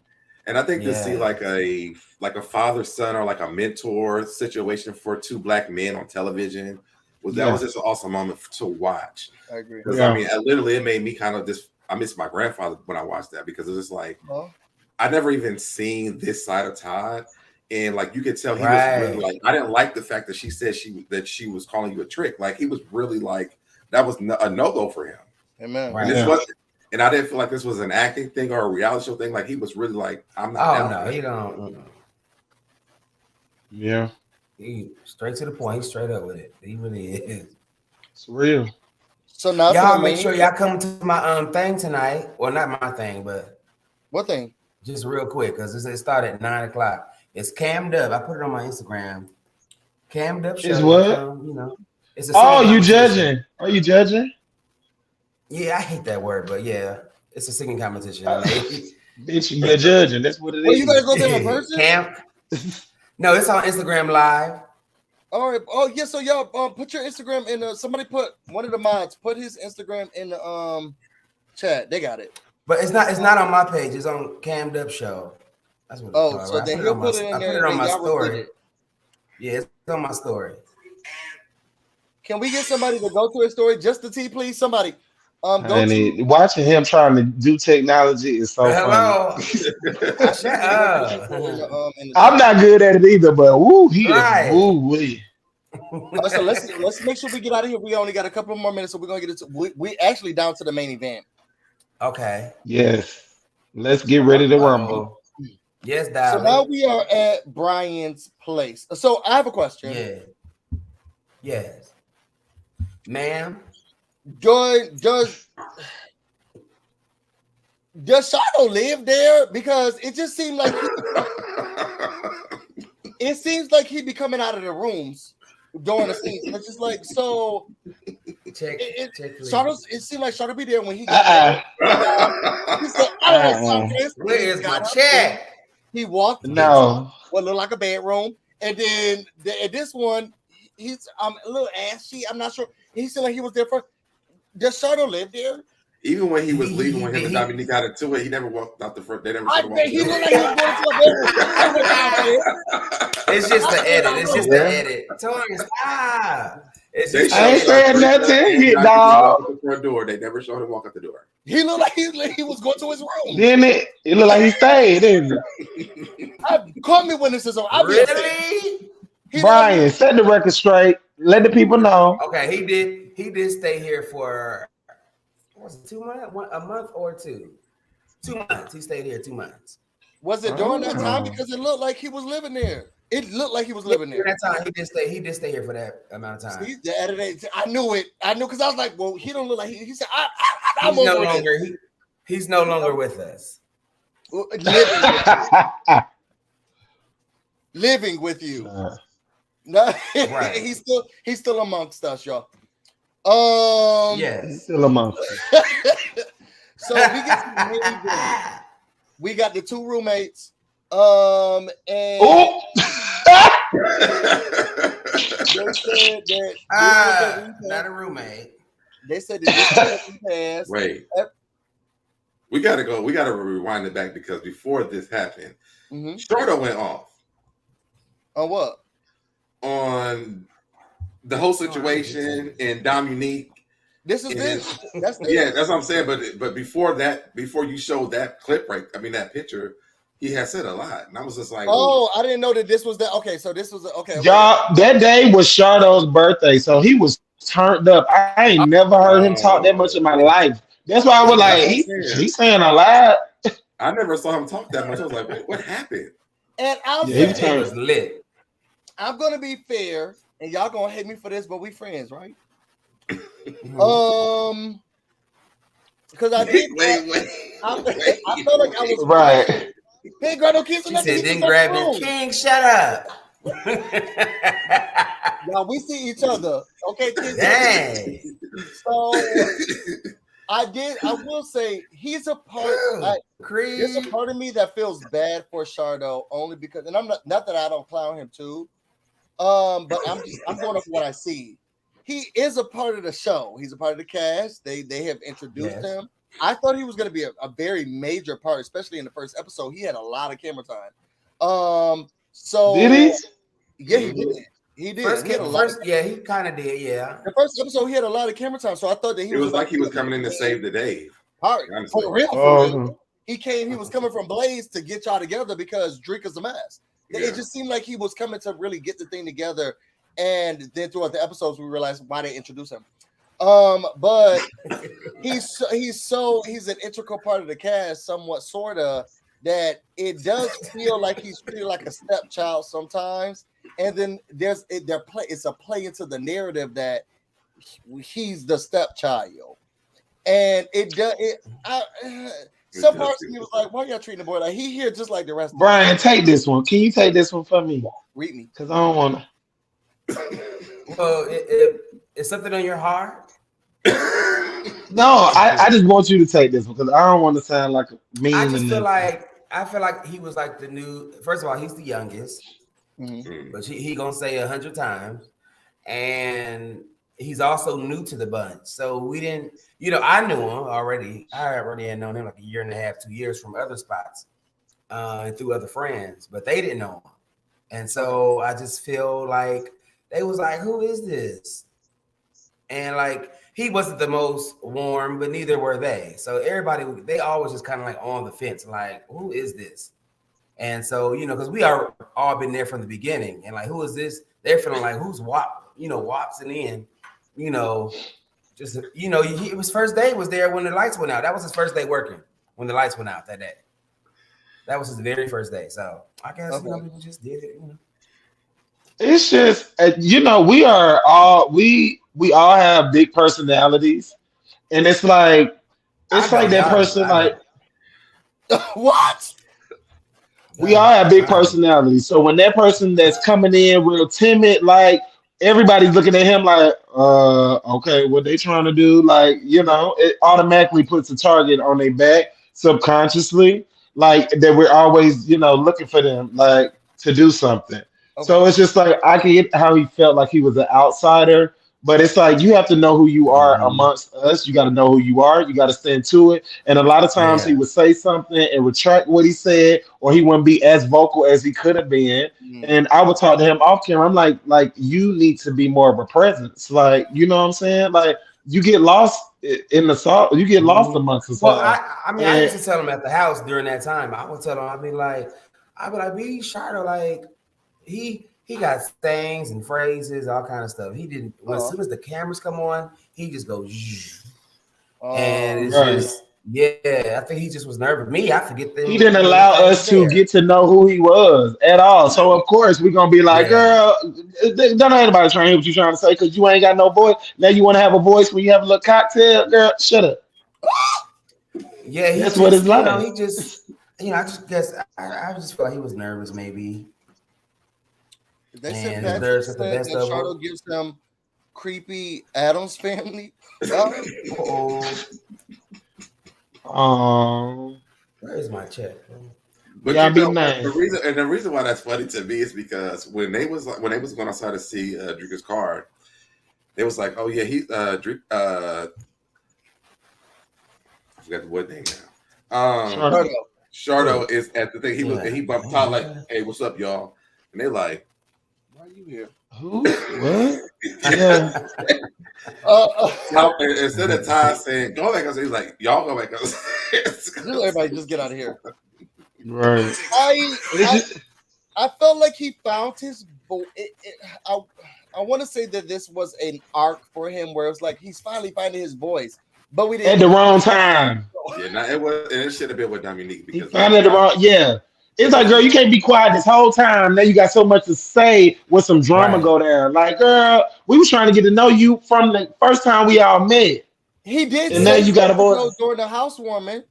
And I think to see Yeah. like a father son or like a mentor situation for two black men on television that was just an awesome moment to watch. I agree. Because Yeah. I mean, literally, it made me kind of just I miss my grandfather when I watched that because it was just like Huh? I never even seen this side of Todd, and like you could tell he was Right. really like I didn't like the fact that she said she was calling you a trick. Like he was really like that was a no go for him. Amen. Right. And this Yeah. wasn't. And I didn't feel like this was an acting thing or a reality show thing. Like he was really like, I'm not. Oh down no, for he that. don't. Yeah. He straight to the point. He's straight up with it. He really is. It's real. So now Y'all to make me, sure y'all come to my thing tonight. Well, not my thing, but what thing? just real quick because it started at 9:00. It's cammed up. I put it on my Instagram. Cammed up show. It's what? It's a Oh, singing you competition. judging? Are you judging? Yeah, I hate that word, but yeah, it's a singing competition. Bitch, you're judging. That's what it Well, is. you guys go there in person? Camp. No, it's on Instagram Live. All right. Oh yeah. So y'all put your Instagram in. Somebody put one of the mods put his Instagram in the chat. They got it. But it's not on my page. It's on Cammed Up Show. That's what it's called. So Right? then he'll put it in I there. put it on and my y'all story. retweet it. Yeah, it's on my story. Can we get somebody to go to his story just to see, please? Somebody. Go to. Watching him trying to do technology is so Hello. Shut up. I'm not good at it either, but woo, he Right. is woo-wee. So let's make sure we get out of here. We only got a couple more minutes, so we're gonna get it. We actually down to the main event. Okay. Yes. Let's get ready to rumble. Yes, So darling. now we are at Brian's place. So I have a question. Yeah. Yes. Ma'am. Does Shardo live there? Because it just seemed like it seems like he'd be coming out of the rooms during the scene. It's just like so. Check. Shardo, it seemed like Shardo be there when he got there. He said, "I don't want this." Where is my check? He walked No. what looked like a bedroom, and then this one, he's a little ashy. I'm not sure. He said like he was there for. Does Shardo live there? Even when he was leaving, when him and Dominique got into it, he never walked out the front. They never. I bet he looked like he was going to a bedroom. It's just the edit. It's just the edit. Tony, stop. It's just I ain't saying nothing. Hit dog. The front door. They never showed him walk out the door. He looked like he was going to his room. Didn't it? It looked like he stayed, didn't it? Call me when this is over. Really? Brian, set the record straight. Let the people know. Okay, he did stay here for was it 2 months? A month or two? 2 months. He stayed here 2 months. Was it during that time? Because it looked like he was living there. It looked like he was living there. That time he did stay here for that amount of time. See, the editor, I knew it. I knew because I was like, well, he don't look like he said I'm no longer he's no longer with us. Living with you. No, Right. he's still amongst us, y'all. Yes. He's still amongst us. So we get some really we got the two roommates. And Oh! they said that not a roommate. They said that this passed. Wait. We gotta rewind it back because before this happened, Shardo went off. On what? On the whole situation and Dominique. This is this. That's yeah, that's what I'm saying. But before that, before you showed that clip, that picture, he had said a lot, and I was just like, "Oh, I didn't know that this was that." Okay, so this was okay. Y'all, that day was Shardo's birthday, so he was turned up. I ain't never heard him talk that much in my life. That's why I was like, he's saying a lot. I never saw him talk that much. I was like, wait, what happened? And he was lit. I'm gonna be fair, and y'all gonna hate me for this, but we friends, right? Because I did. Wait. I felt like I was right. He ain't grab no keys or She nothing. said, He "Didn't just grab left the it." room. King, shut up. Now we see each other. Okay, kids. Dang. So I will say he's a part. There's a Creed. part of me that feels bad for Shardo only because, and I'm not that I don't clown him too. But I'm going off what I see. He is a part of the show. He's a part of the cast. They have introduced him. I thought he was going to be a very major part, especially in the first episode. He had a lot of camera time. So Did he? Yeah, he did. He did. He kind of did. Yeah. The first episode, he had a lot of camera time, so I thought that It was like he was coming in to save the day. For real, for real. He came. He was coming from Blaze to get y'all together because Drake is a mess. Yeah. It just seemed like he was coming to really get the thing together, and then throughout the episodes, we realized why they introduced him. But he's an integral part of the cast, somewhat, sorta, that it does feel like he's treated like a stepchild sometimes, and then it's a play into the narrative that he's the stepchild, and it does it. Some parts of me was like, why y'all treating the boy like he here just like the rest? Brian, take this one. Can you take this one for me? Read me, because I don't want to. Well, it's something on your heart. No, I just want you to take this one because I don't want to sound like mean. I feel like he was like the new. First of all, he's the youngest, but he gonna say 100 times, and he's also new to the bunch. So we didn't, I knew him already. I already had known him like a year and a half, 2 years from other spots, and through other friends, but they didn't know him. And so I just feel like they was like, who is this? And like, he wasn't the most warm, but neither were they. So they always just kind of like on the fence, like, who is this? And so, because we are all been there from the beginning, and like, who is this? They're feeling like, who's Watson in? It was first day was there when the lights went out. That was his first day working when the lights went out that day. That was his very first day. So I guess people just did it. It's just we all have big personalities, and it's like that person like what? We all have big personalities. So when that person that's coming in real timid, like everybody's looking at him like, okay, what they trying to do? Like, it automatically puts a target on their back subconsciously, like that we're always, looking for them, like to do something. Okay. So it's just like I can get how he felt like he was an outsider, but it's like you have to know who you are amongst us. You got to know who you are. You got to stand to it. And a lot of times he would say something and retract what he said, or he wouldn't be as vocal as he could have been. And I would talk to him off camera. I'm like, you need to be more of a presence. Like, you know what I'm saying? Like, you get lost in the salt. You get lost amongst us. Well, I used to tell him at the house during that time. I would tell him, I'd be like, be Shardo, like he got things and phrases, all kind of stuff. He didn't. As soon as the cameras come on, he just goes, and it's just I think he just was nervous. Me, I forget that he didn't allow us to get to know who he was at all. So of course we're gonna be like, girl, don't know anybody trying to hear what you're trying to say because you ain't got no voice. Now you want to have a voice when you have a little cocktail, girl. Shut up. Yeah, that's what it's like. He just, I just guess I just feel like he was nervous, maybe. They said that Shardo gives them creepy Addams Family. Where's my check? But nice. The reason why that's funny to me is because when they was going outside to see Drika's car, they was like, oh yeah, he Drake, I forgot the word name now. Shardo is at the thing. He bumped Todd like, hey, what's up, y'all? And they're like, why are you here? Who? What? Yeah. Instead of Todd saying, go back, he's like, y'all go back. Everybody just get out of here. Right. I felt like he found his voice. I want to say that this was an arc for him where it's like he's finally finding his voice. But we didn't at the wrong time. Yeah, it should have been with Dominique because he found it the wrong. Yeah. It's like, girl, you can't be quiet this whole time. Now you got so much to say when some drama go down. Like, girl, we was trying to get to know you from the first time we all met. He did. And now you got a voice during the housewarming.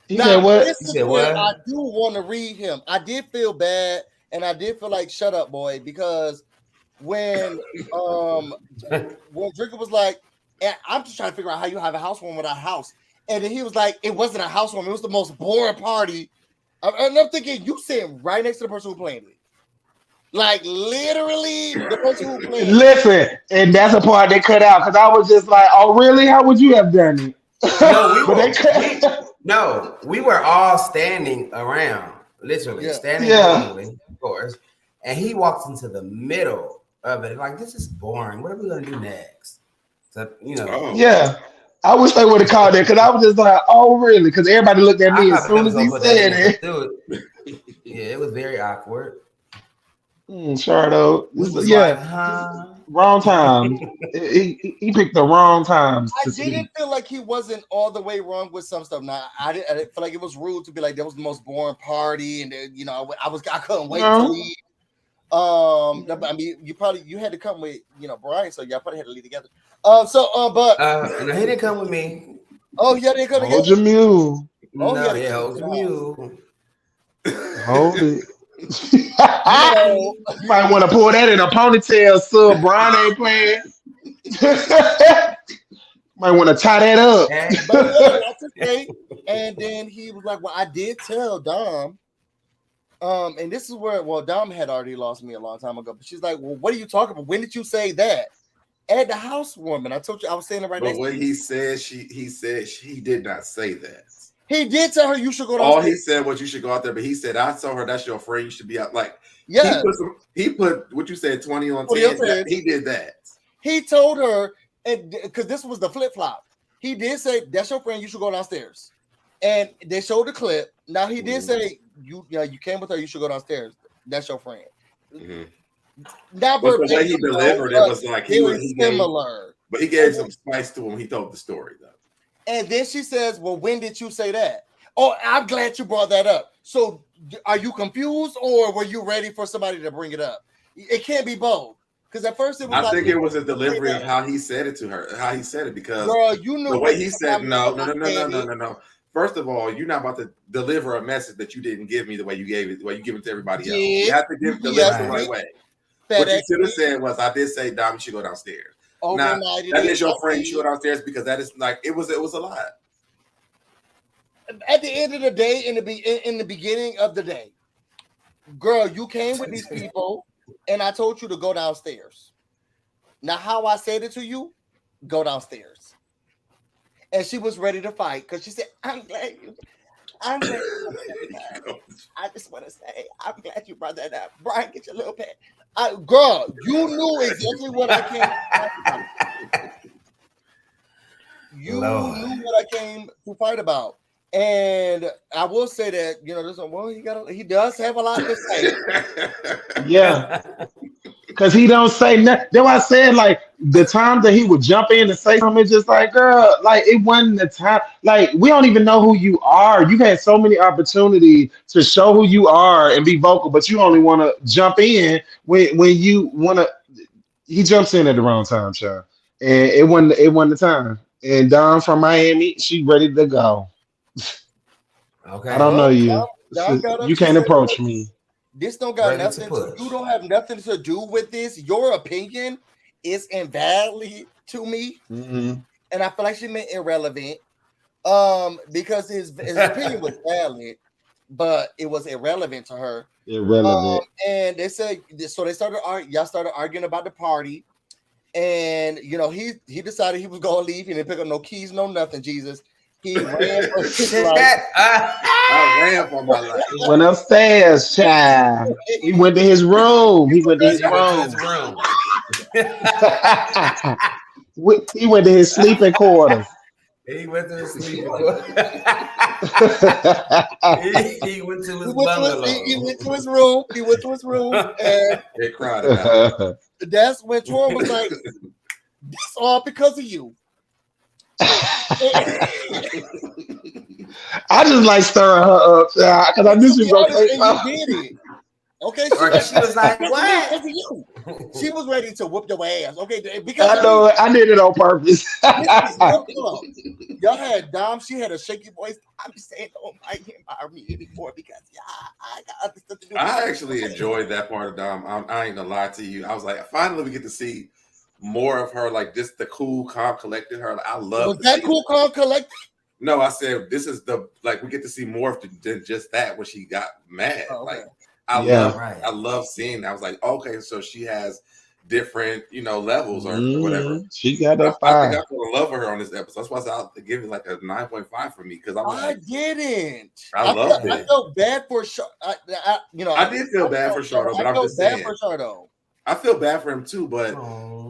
He Now, said what? this You is said where what? I do want to read him. I did feel bad, and I did feel like shut up, boy, because when Drinker was like, and I'm just trying to figure out how you have a housewarming without a house, and then he was like, it wasn't a housewarming, it was the most boring party. And I'm thinking, you sitting right next to the person who planned it, like literally the person who planned it. Listen, and that's a part they cut out because I was just like, "Oh, really? How would you have done it?" No, But they cut. we were all standing around, literally Yeah. standing Yeah. normally, of course. And he walks into the middle of it, like, this is boring. What are we gonna do next? So, Oh, Yeah, I wish they would have called it because I was just like, "Oh, really?" Because everybody looked at I me as thought they soon was as he gonna put that in said there, it. but yeah, it was very awkward. Shardo, We was like, yeah, huh? wrong time. He picked the wrong times I to didn't speak. feel like he wasn't all the way wrong with some stuff. Now, I didn't feel like it was rude to be like that was the most boring party, and I couldn't wait to No, leave. I mean, you had to come with Brian, so y'all probably had to leave together. But No, he didn't come with me. oh, y'all didn't come hold together. your mule. Oh, No, yeah, yeah, hold the mule. Hold it. You You might want to pull that in a ponytail, so Brian ain't playing. Might want to tie that up. but yeah, that's okay. And then he was like, "Well, I did tell Dom." And this is where, Dom had already lost me a long time ago. But she's like, "Well, what are you talking about? When did you say that?" At the housewarming. I told you I was saying it right but next what to you. he said, he said he did not say that. He did tell her you should go All downstairs. he said was you should go out there, but he said I saw her. That's your friend. You should be out. Like Yeah, he put what you said 20 on 20 on 10. 10. He did that. he told her, and because this was the flip flop, he did say that's your friend. You should go downstairs. And they showed the clip. Now he did say you came with her. You should go downstairs. That's your friend. Mhm. Not But the way he verbatim, delivered it but was like very he gave, similar. but he gave some spice to him. When he told the story though. And then she says, "Well, when did you say that?" Oh, I'm glad you brought that up. So, are you confused, or were you ready for somebody to bring it up? It can't be both. Because at first it was I think it was a delivery of how he said it to her, how he said it, because girl, you knew the way he said time no. First of all, you're not about to deliver a message that you didn't give me the way you gave it, the way you give it to everybody else. You have to deliver the right way. What you should have said was, I did say, Dom, you should go downstairs. Now, that is your friend, you should go downstairs, because that is like it was a lot. At the end of the day, in the beginning of the day, girl, you came with these people, and I told you to go downstairs. Now, how I said it to you, go downstairs. And she was ready to fight because she said, I'm glad you brought that up. I just want to say, I'm glad you brought that up. Brian, get your little pet. Girl, you knew exactly what I came to fight about. You knew what I came to fight about. And I will say that, he does have a lot to say. Yeah. Because he don't say nothing. That's why I said, like, the time that he would jump in and say something, it's just like, girl, like, it wasn't the time. Like, we don't even know who you are. You've had so many opportunities to show who you are and be vocal, but you only want to jump in when you want to. He jumps in at the wrong time, child. And it wasn't the time. And Dawn from Miami, she ready to go. Okay. I don't know you. Dawn got up, You she can't said, approach me. This don't got Ready to nothing push. you don't have nothing to do with this. Your opinion is invalid to me. Mm-hmm. And I feel like she meant irrelevant. Because his opinion was valid, but it was irrelevant to her. Irrelevant. And they said so. They started y'all started arguing about the party, and he decided he was gonna leave. He didn't pick up no keys, no nothing. Jesus, he ran for his life. I ran for my life. He went upstairs, child. He went to his room. He went to his room. He went to his sleeping quarters. He went to his sleeping quarters. He went to his bungalow. He went to his room. He went to his room, and They cried about it. that's when Tor was like, "This all because of you." I just like stirring her up because I knew she was gonna say something. You did it. Okay, She was like, what? She was ready to whoop your ass. Okay, because I know it. I did it on purpose. y'all had Dom. She had a shaky voice. I'm just saying, don't like him by me anymore because I got other stuff to do. I actually enjoyed that part of Dom. I ain't gonna lie to you. I was like, finally we get to see more of her, like just the cool, calm, collected her. Like, I love. Was that cool, calm, collected? No, I said this is the we get to see more of than just that when she got mad. Oh, okay. Like I love seeing that. I was like, okay, so she has different, levels or whatever. She got that I fire. think I fell in love with her on this episode. That's why I'll give it like a 9.5 for me because I didn't. I loved it. I felt bad for Shardo. I did feel bad for Shardo, but I'm just saying. For Shardo. I feel bad for him too, but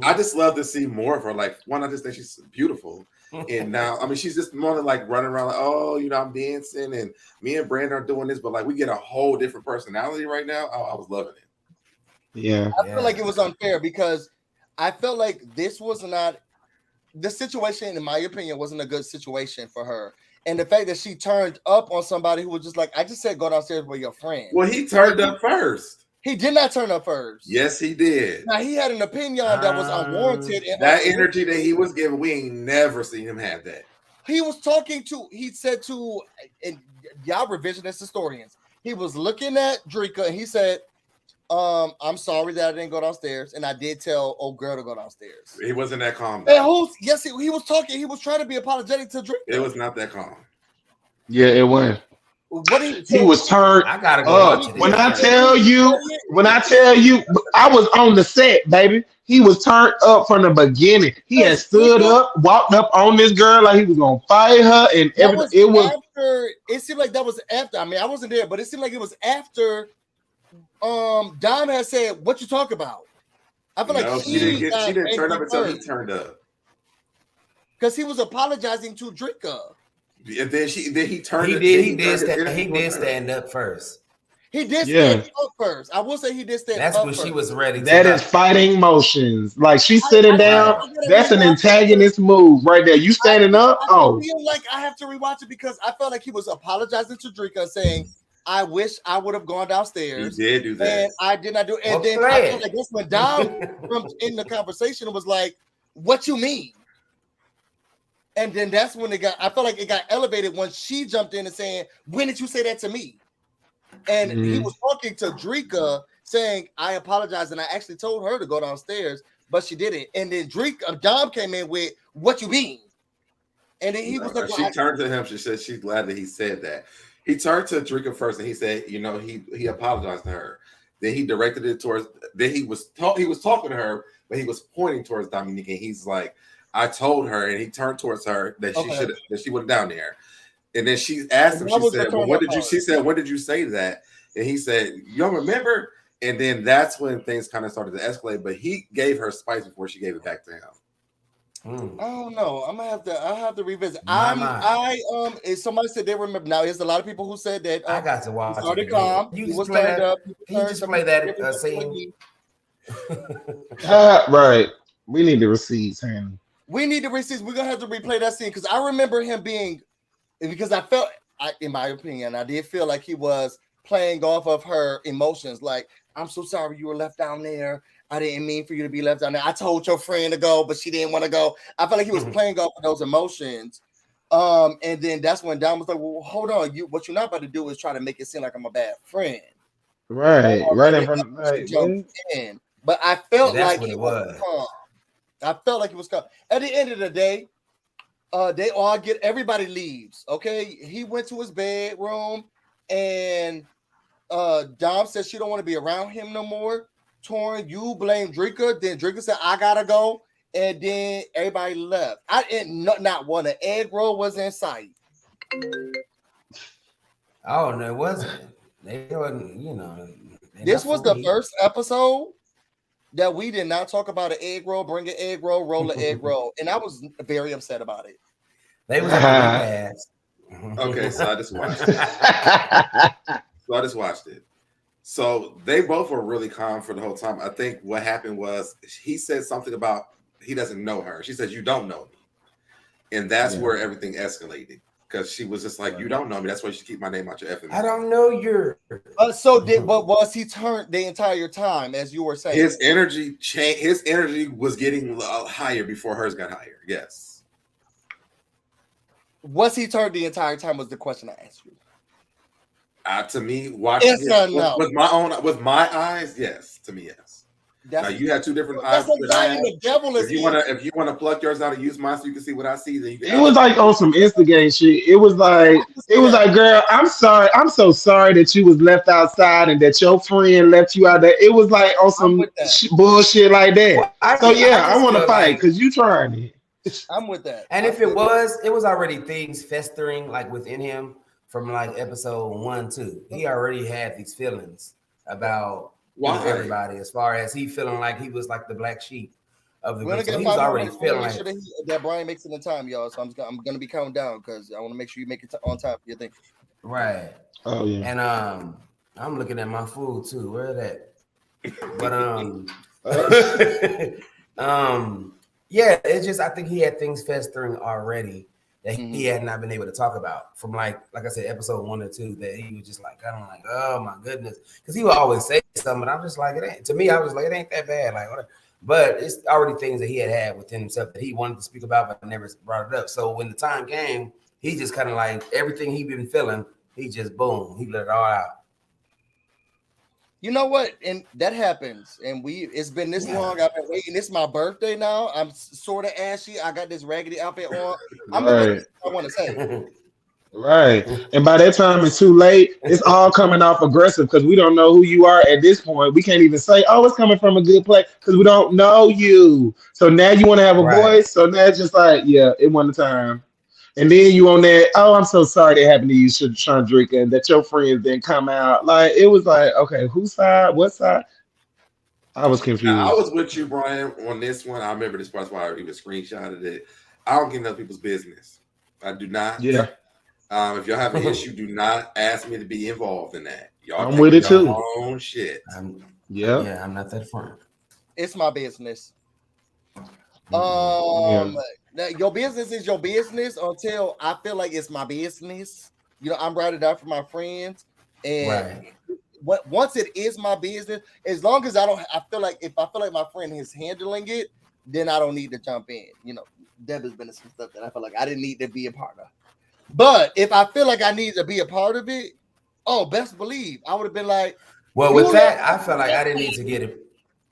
I just love to see more of her. Like, one, I just think she's beautiful. And now, I mean, she's just more than like running around like, oh, I'm dancing and me and Brandon are doing this, but like we get a whole different personality right now. I was loving it. Yeah. I feel like it was unfair because I felt like this was not the situation, in my opinion, wasn't a good situation for her. And the fact that she turned up on somebody who was just like, I just said go downstairs with your friend. Well, he turned up first. He did not turn up first. Yes, he did. Now, he had an opinion that was unwarranted. And that energy that he was giving, we ain't never seen him have that. He said to, and y'all revisionist historians, he was looking at Drika and he said, I'm sorry that I didn't go downstairs. And I did tell old girl to go downstairs. He wasn't that calm. And he was talking. He was trying to be apologetic to Drika. It was not that calm. Yeah, it was. He was turned I gotta go up. When I tell you, I was on the set, baby. He was turned up from the beginning. He had stood up, walked up on this girl like he was gonna fight her, and everything. It seemed like that was after. I mean, I wasn't there, but it seemed like it was after. Dom had said, "What you talk about?" I feel like she didn't turn up until he turned up because he was apologizing to Drika. And then he turned. He did stand up first. He did stand up first. I will say he did stand up. That's when she was ready. That is fighting motions. Like she's sitting down. That's an antagonist move right there. You standing up. I feel like I have to rewatch it because I felt like he was apologizing to Drika, saying, "I wish I would have gone downstairs." He did do that, and I did not do it. And then I guess when Dom comes in the conversation, it was like, "What you mean?" And then that's when I felt like it got elevated when she jumped in and saying, "When did you say that to me?" And he was talking to Drika saying, "I apologize." And I actually told her to go downstairs, but she didn't. And then Dom came in with, "What you mean?" And then he was like, she turned to him. She said she's glad that he said that. He turned to Drika first and he said, he apologized to her. Then he directed it towards, then he was talking to her, but he was pointing towards Dominique. And he's like, I told her, and he turned towards her that she went down there. And then she asked him, she said, well, when did you say that? And he said, you don't remember? And then that's when things kind of started to escalate, but he gave her spice before she gave it back to him. I don't know. I'll have to revisit. If somebody said they remember. Now there's a lot of people who said that I got to watch it. Calm. You was turned up. Can you just play that scene? Right. We need the receipts, Hannah. We need the receipts. We're gonna have to replay that scene because I remember him being, because I felt, in my opinion, I did feel like he was playing off of her emotions. Like, I'm so sorry you were left down there. I didn't mean for you to be left down there. I told your friend to go, but she didn't want to go. I felt like he was playing off of those emotions. And then that's when Dom was like, well, hold on. What you're not about to do is try to make it seem like I'm a bad friend. Right. Right in front of me. But I felt like he was calm. I felt like it was calm. At the end of the day, everybody leaves. Okay. He went to his bedroom and Dom said she don't want to be around him no more. Torn, you blame Drika. Then Drika said, I gotta go. And then everybody left. I didn't not one. An egg roll was in sight. Oh, no, it wasn't. They wasn't, This was the first episode that we did not talk about an egg roll, bring an egg roll, roll an egg roll. And I was very upset about it. They was ass. Okay, so I just watched it. So they both were really calm for the whole time. I think what happened was he said something about he doesn't know her. She said, you don't know me. And that's where everything escalated. because she was just like, you don't know me. That's why you should keep my name out your effing mouth. I don't know your. But was he turned the entire time, as you were saying? His energy changed. His energy was getting higher before hers got higher. Yes. Was he turned the entire time? Was the question I asked you. To me, watching no. with my eyes, yes. To me, yes. Now you had two different eyes. The devil is if you wanna plug yours out and use mine so you can see what I see, then you can. It was like on some instigate shit. It was like, girl, I'm sorry. I'm so sorry that you was left outside and that your friend left you out there. It was like on some bullshit like that. Well, I want to fight because you trying it. I'm with that. And if it was already things festering like within him from like episode 1, 2. He already had these feelings about everybody, as far as he feeling like he was like the black sheep of the group. So he's already feeling like that. Brian makes it in time, y'all. So I'm gonna be counting down because I want to make sure you make it on time for your thing. Right. Oh yeah. And I'm looking at my food too. Where that? But yeah, it's just I think he had things festering already that he had not been able to talk about from like I said, episode 1 or 2, that he was just like kind of like, oh my goodness, because he would always say something, and I'm just like, it ain't. To me, I was like, it ain't that bad, like whatever. But it's already things that he had within himself that he wanted to speak about, but never brought it up. So when the time came, he just kind of like everything he been feeling, he just boom, he let it all out. You know what? And that happens. And it's been this long. I've been waiting. It's my birthday now. I'm sort of ashy. I got this raggedy outfit on. I want to say. Right. And by that time it's too late. It's all coming off aggressive because we don't know who you are at this point. We can't even say, oh, it's coming from a good place because we don't know you. So now you want to have a voice. So now it's just like, yeah, it wasn't the time. And then you on that, oh, I'm so sorry that happened to you, Chandrika, and that your friends didn't come out. Like, it was like, okay, whose side? What side? I was confused. Now, I was with you, Brian, on this one. I remember this part why I even screenshotted it. I don't get into other people's business. I do not. Yeah. If y'all have an issue, do not ask me to be involved in that. Y'all I'm with it too. Own shit. Yeah, I'm not that front. It's my business. Your business is your business until I feel like it's my business. You know, I'm writing it out for my friends, and once it is my business, as long as I feel like if I feel like my friend is handling it, then I don't need to jump in. You know, Deb has been some stuff that I feel like I didn't need to be a part of. But if I feel like I need to be a part of it, best believe I would have been like, well, with that, I felt like I didn't need to get it.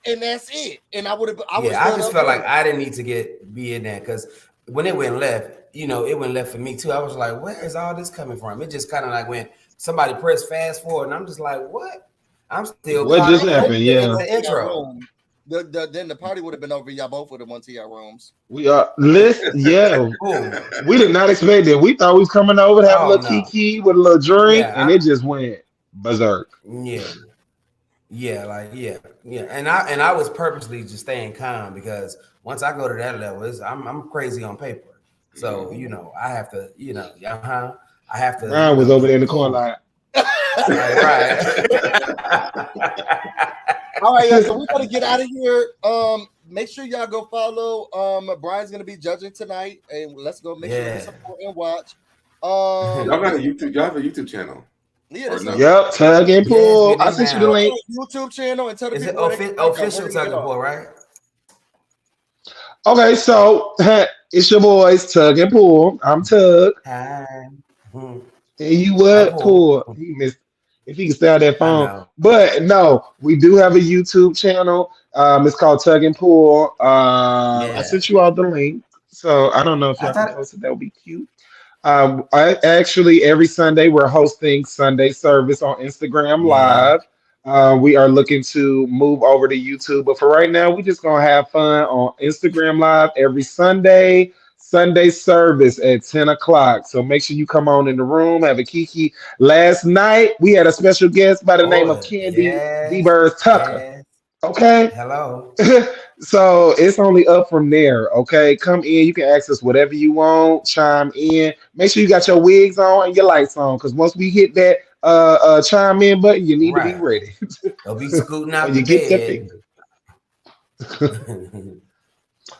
And that's it. And I just felt like I didn't need to be in there because when it went left, you know, it went left for me too. I was like, where is all this coming from? It just kind of like when somebody pressed fast forward, and I'm just like, what? I'm still. What just happened? Yeah. The intro. Then the party would have been over. Y'all both would have went to your rooms. We are yeah. We did not expect it. We thought we was coming over to have a little kiki with a little drink, and it just went berserk. Yeah, and I was purposely just staying calm because once I go to that level, I'm crazy on paper. So you know, I have to, I have to. Ryan was over there in the corner like, right. All right, so we gotta get out of here. Make sure y'all go follow. Brian's gonna be judging tonight, and let's go make sure we support and watch. Y'all got a YouTube. Y'all have a YouTube channel. Yeah, yep, Tug and Pull. I sent you the link. YouTube channel and tell the people official Tug and Pull, right? Okay, so it's your boys Tug and Pull. I'm Tug. Hi. And you what? Pull. He missed. If he can stay on that phone. But no, we do have a YouTube channel. It's called Tug and Pull. I sent you all the link. So I don't know if y'all can post it. That would be cute. I actually every Sunday we're hosting Sunday service on Instagram Live. We are looking to move over to YouTube, but for right now, we're just gonna have fun on Instagram Live every Sunday service at 10 o'clock. So make sure you come on in the room, have a kiki. Last night we had a special guest by the name of Kandi D-Birds Tucker. Okay. Hello. So it's only up from there. Okay. Come in. You can access whatever you want. Chime in. Make sure you got your wigs on and your lights on. Because once we hit that chime in button, you need to be ready. They'll be scooting out you get that thing.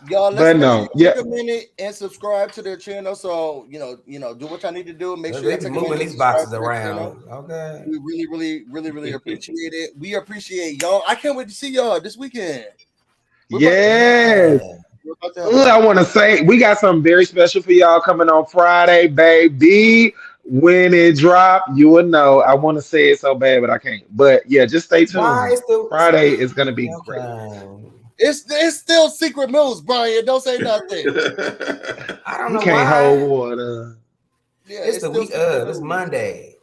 Y'all, But no, yeah. take a minute and subscribe to their channel. So do what y'all need to do. Make sure you take a moving minute these and boxes subscribe to their channel. around. Okay. We really appreciate it. We appreciate y'all. I can't wait to see y'all this weekend. Yes. I want to say we got something very special for y'all coming on Friday, baby. When it drop, you will know. I want to say it so bad, but I can't. But yeah, just stay tuned. Friday is gonna be great. It's still secret moves, Brian. Don't say nothing. I don't You know can't why. hold water. Yeah, it's the week of. It's Monday.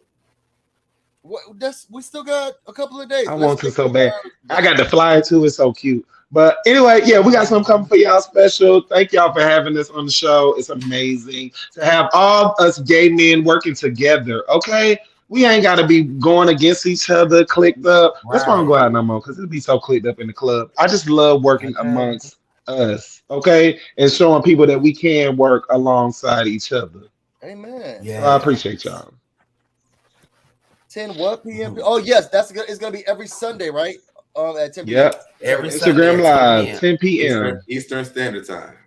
We still got a couple of days. I want to so bad. I got the flyer too. It's so cute. But anyway, yeah, we got something coming for y'all special. Thank y'all for having us on the show. It's amazing to have all us gay men working together. Okay, we ain't got to be going against each other, clicked up. That's why I don't go out no more because it'll be so clicked up in the club. I just love working amongst us. Okay, and showing people that we can work alongside each other. Amen. Yeah, so I appreciate y'all. 10 what p.m. Oh yes, it's gonna be every Sunday, right? At 10 p.m. Yep. Every Instagram Live, 10 p.m. Eastern Standard Time.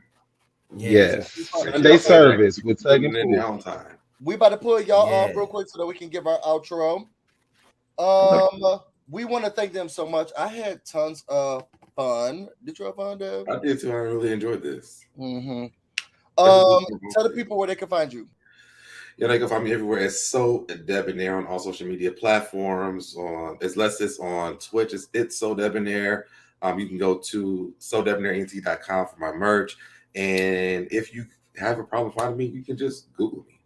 Yes. Sunday service with Tug and Pool. Time. We about to pull y'all off real quick so that we can give our outro. We want to thank them so much. I had tons of fun. Did you have fun, Deb? I did too. I really enjoyed this. Mm-hmm. Tell the people where they can find you. Yeah, they can find me everywhere. It's So Debonair on all social media platforms. It's on Twitch. It's So Debonair. You can go to SoDebonairNT.com for my merch. And if you have a problem finding me, you can just Google me.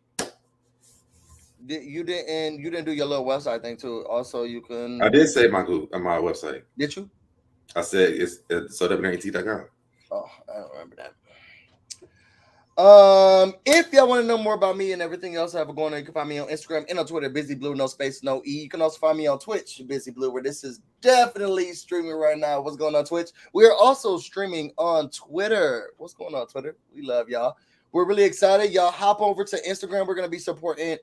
You didn't do your little website thing too. Also, you can. I did say my website. Did you? I said it's SoDebonairNT.com. Oh, I don't remember that. If y'all want to know more about me and everything else I have going on, you can find me on Instagram and on Twitter, BusyBlu, no space, no E. You can also find me on Twitch, BusyBlu, where this is definitely streaming right now. What's going on Twitch? We are also streaming on Twitter. What's going on Twitter? We love y'all. We're really excited. Y'all hop over to Instagram. We're going to be supporting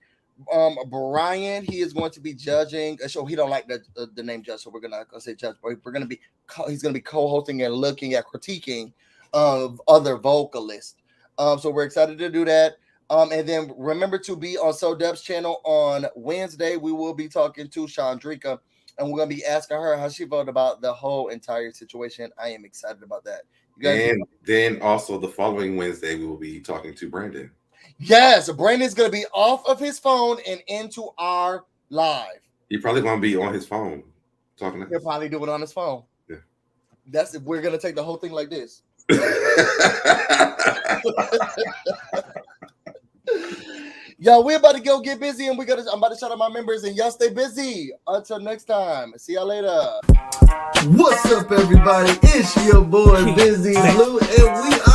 Brian. He is going to be judging a show. He don't like the name judge, so we're not going to say judge, but he's going to be co-hosting and looking at critiquing of other vocalists. So we're excited to do that. And then remember to be on So Deb's channel on Wednesday. We will be talking to Chandrika, and we're going to be asking her how she felt about the whole entire situation. I am excited about that. And then also the following Wednesday, we will be talking to Brandon. Yes, Brandon's going to be off of his phone and into our live. He's probably going to be on his phone talking to us. He'll probably do it on his phone. Yeah. We're going to take the whole thing like this. Yo, we're about to go get busy, and I'm about to shout out my members, and y'all stay busy. Until next time, see y'all later. What's up, everybody? It's your boy BusyBlu, and we are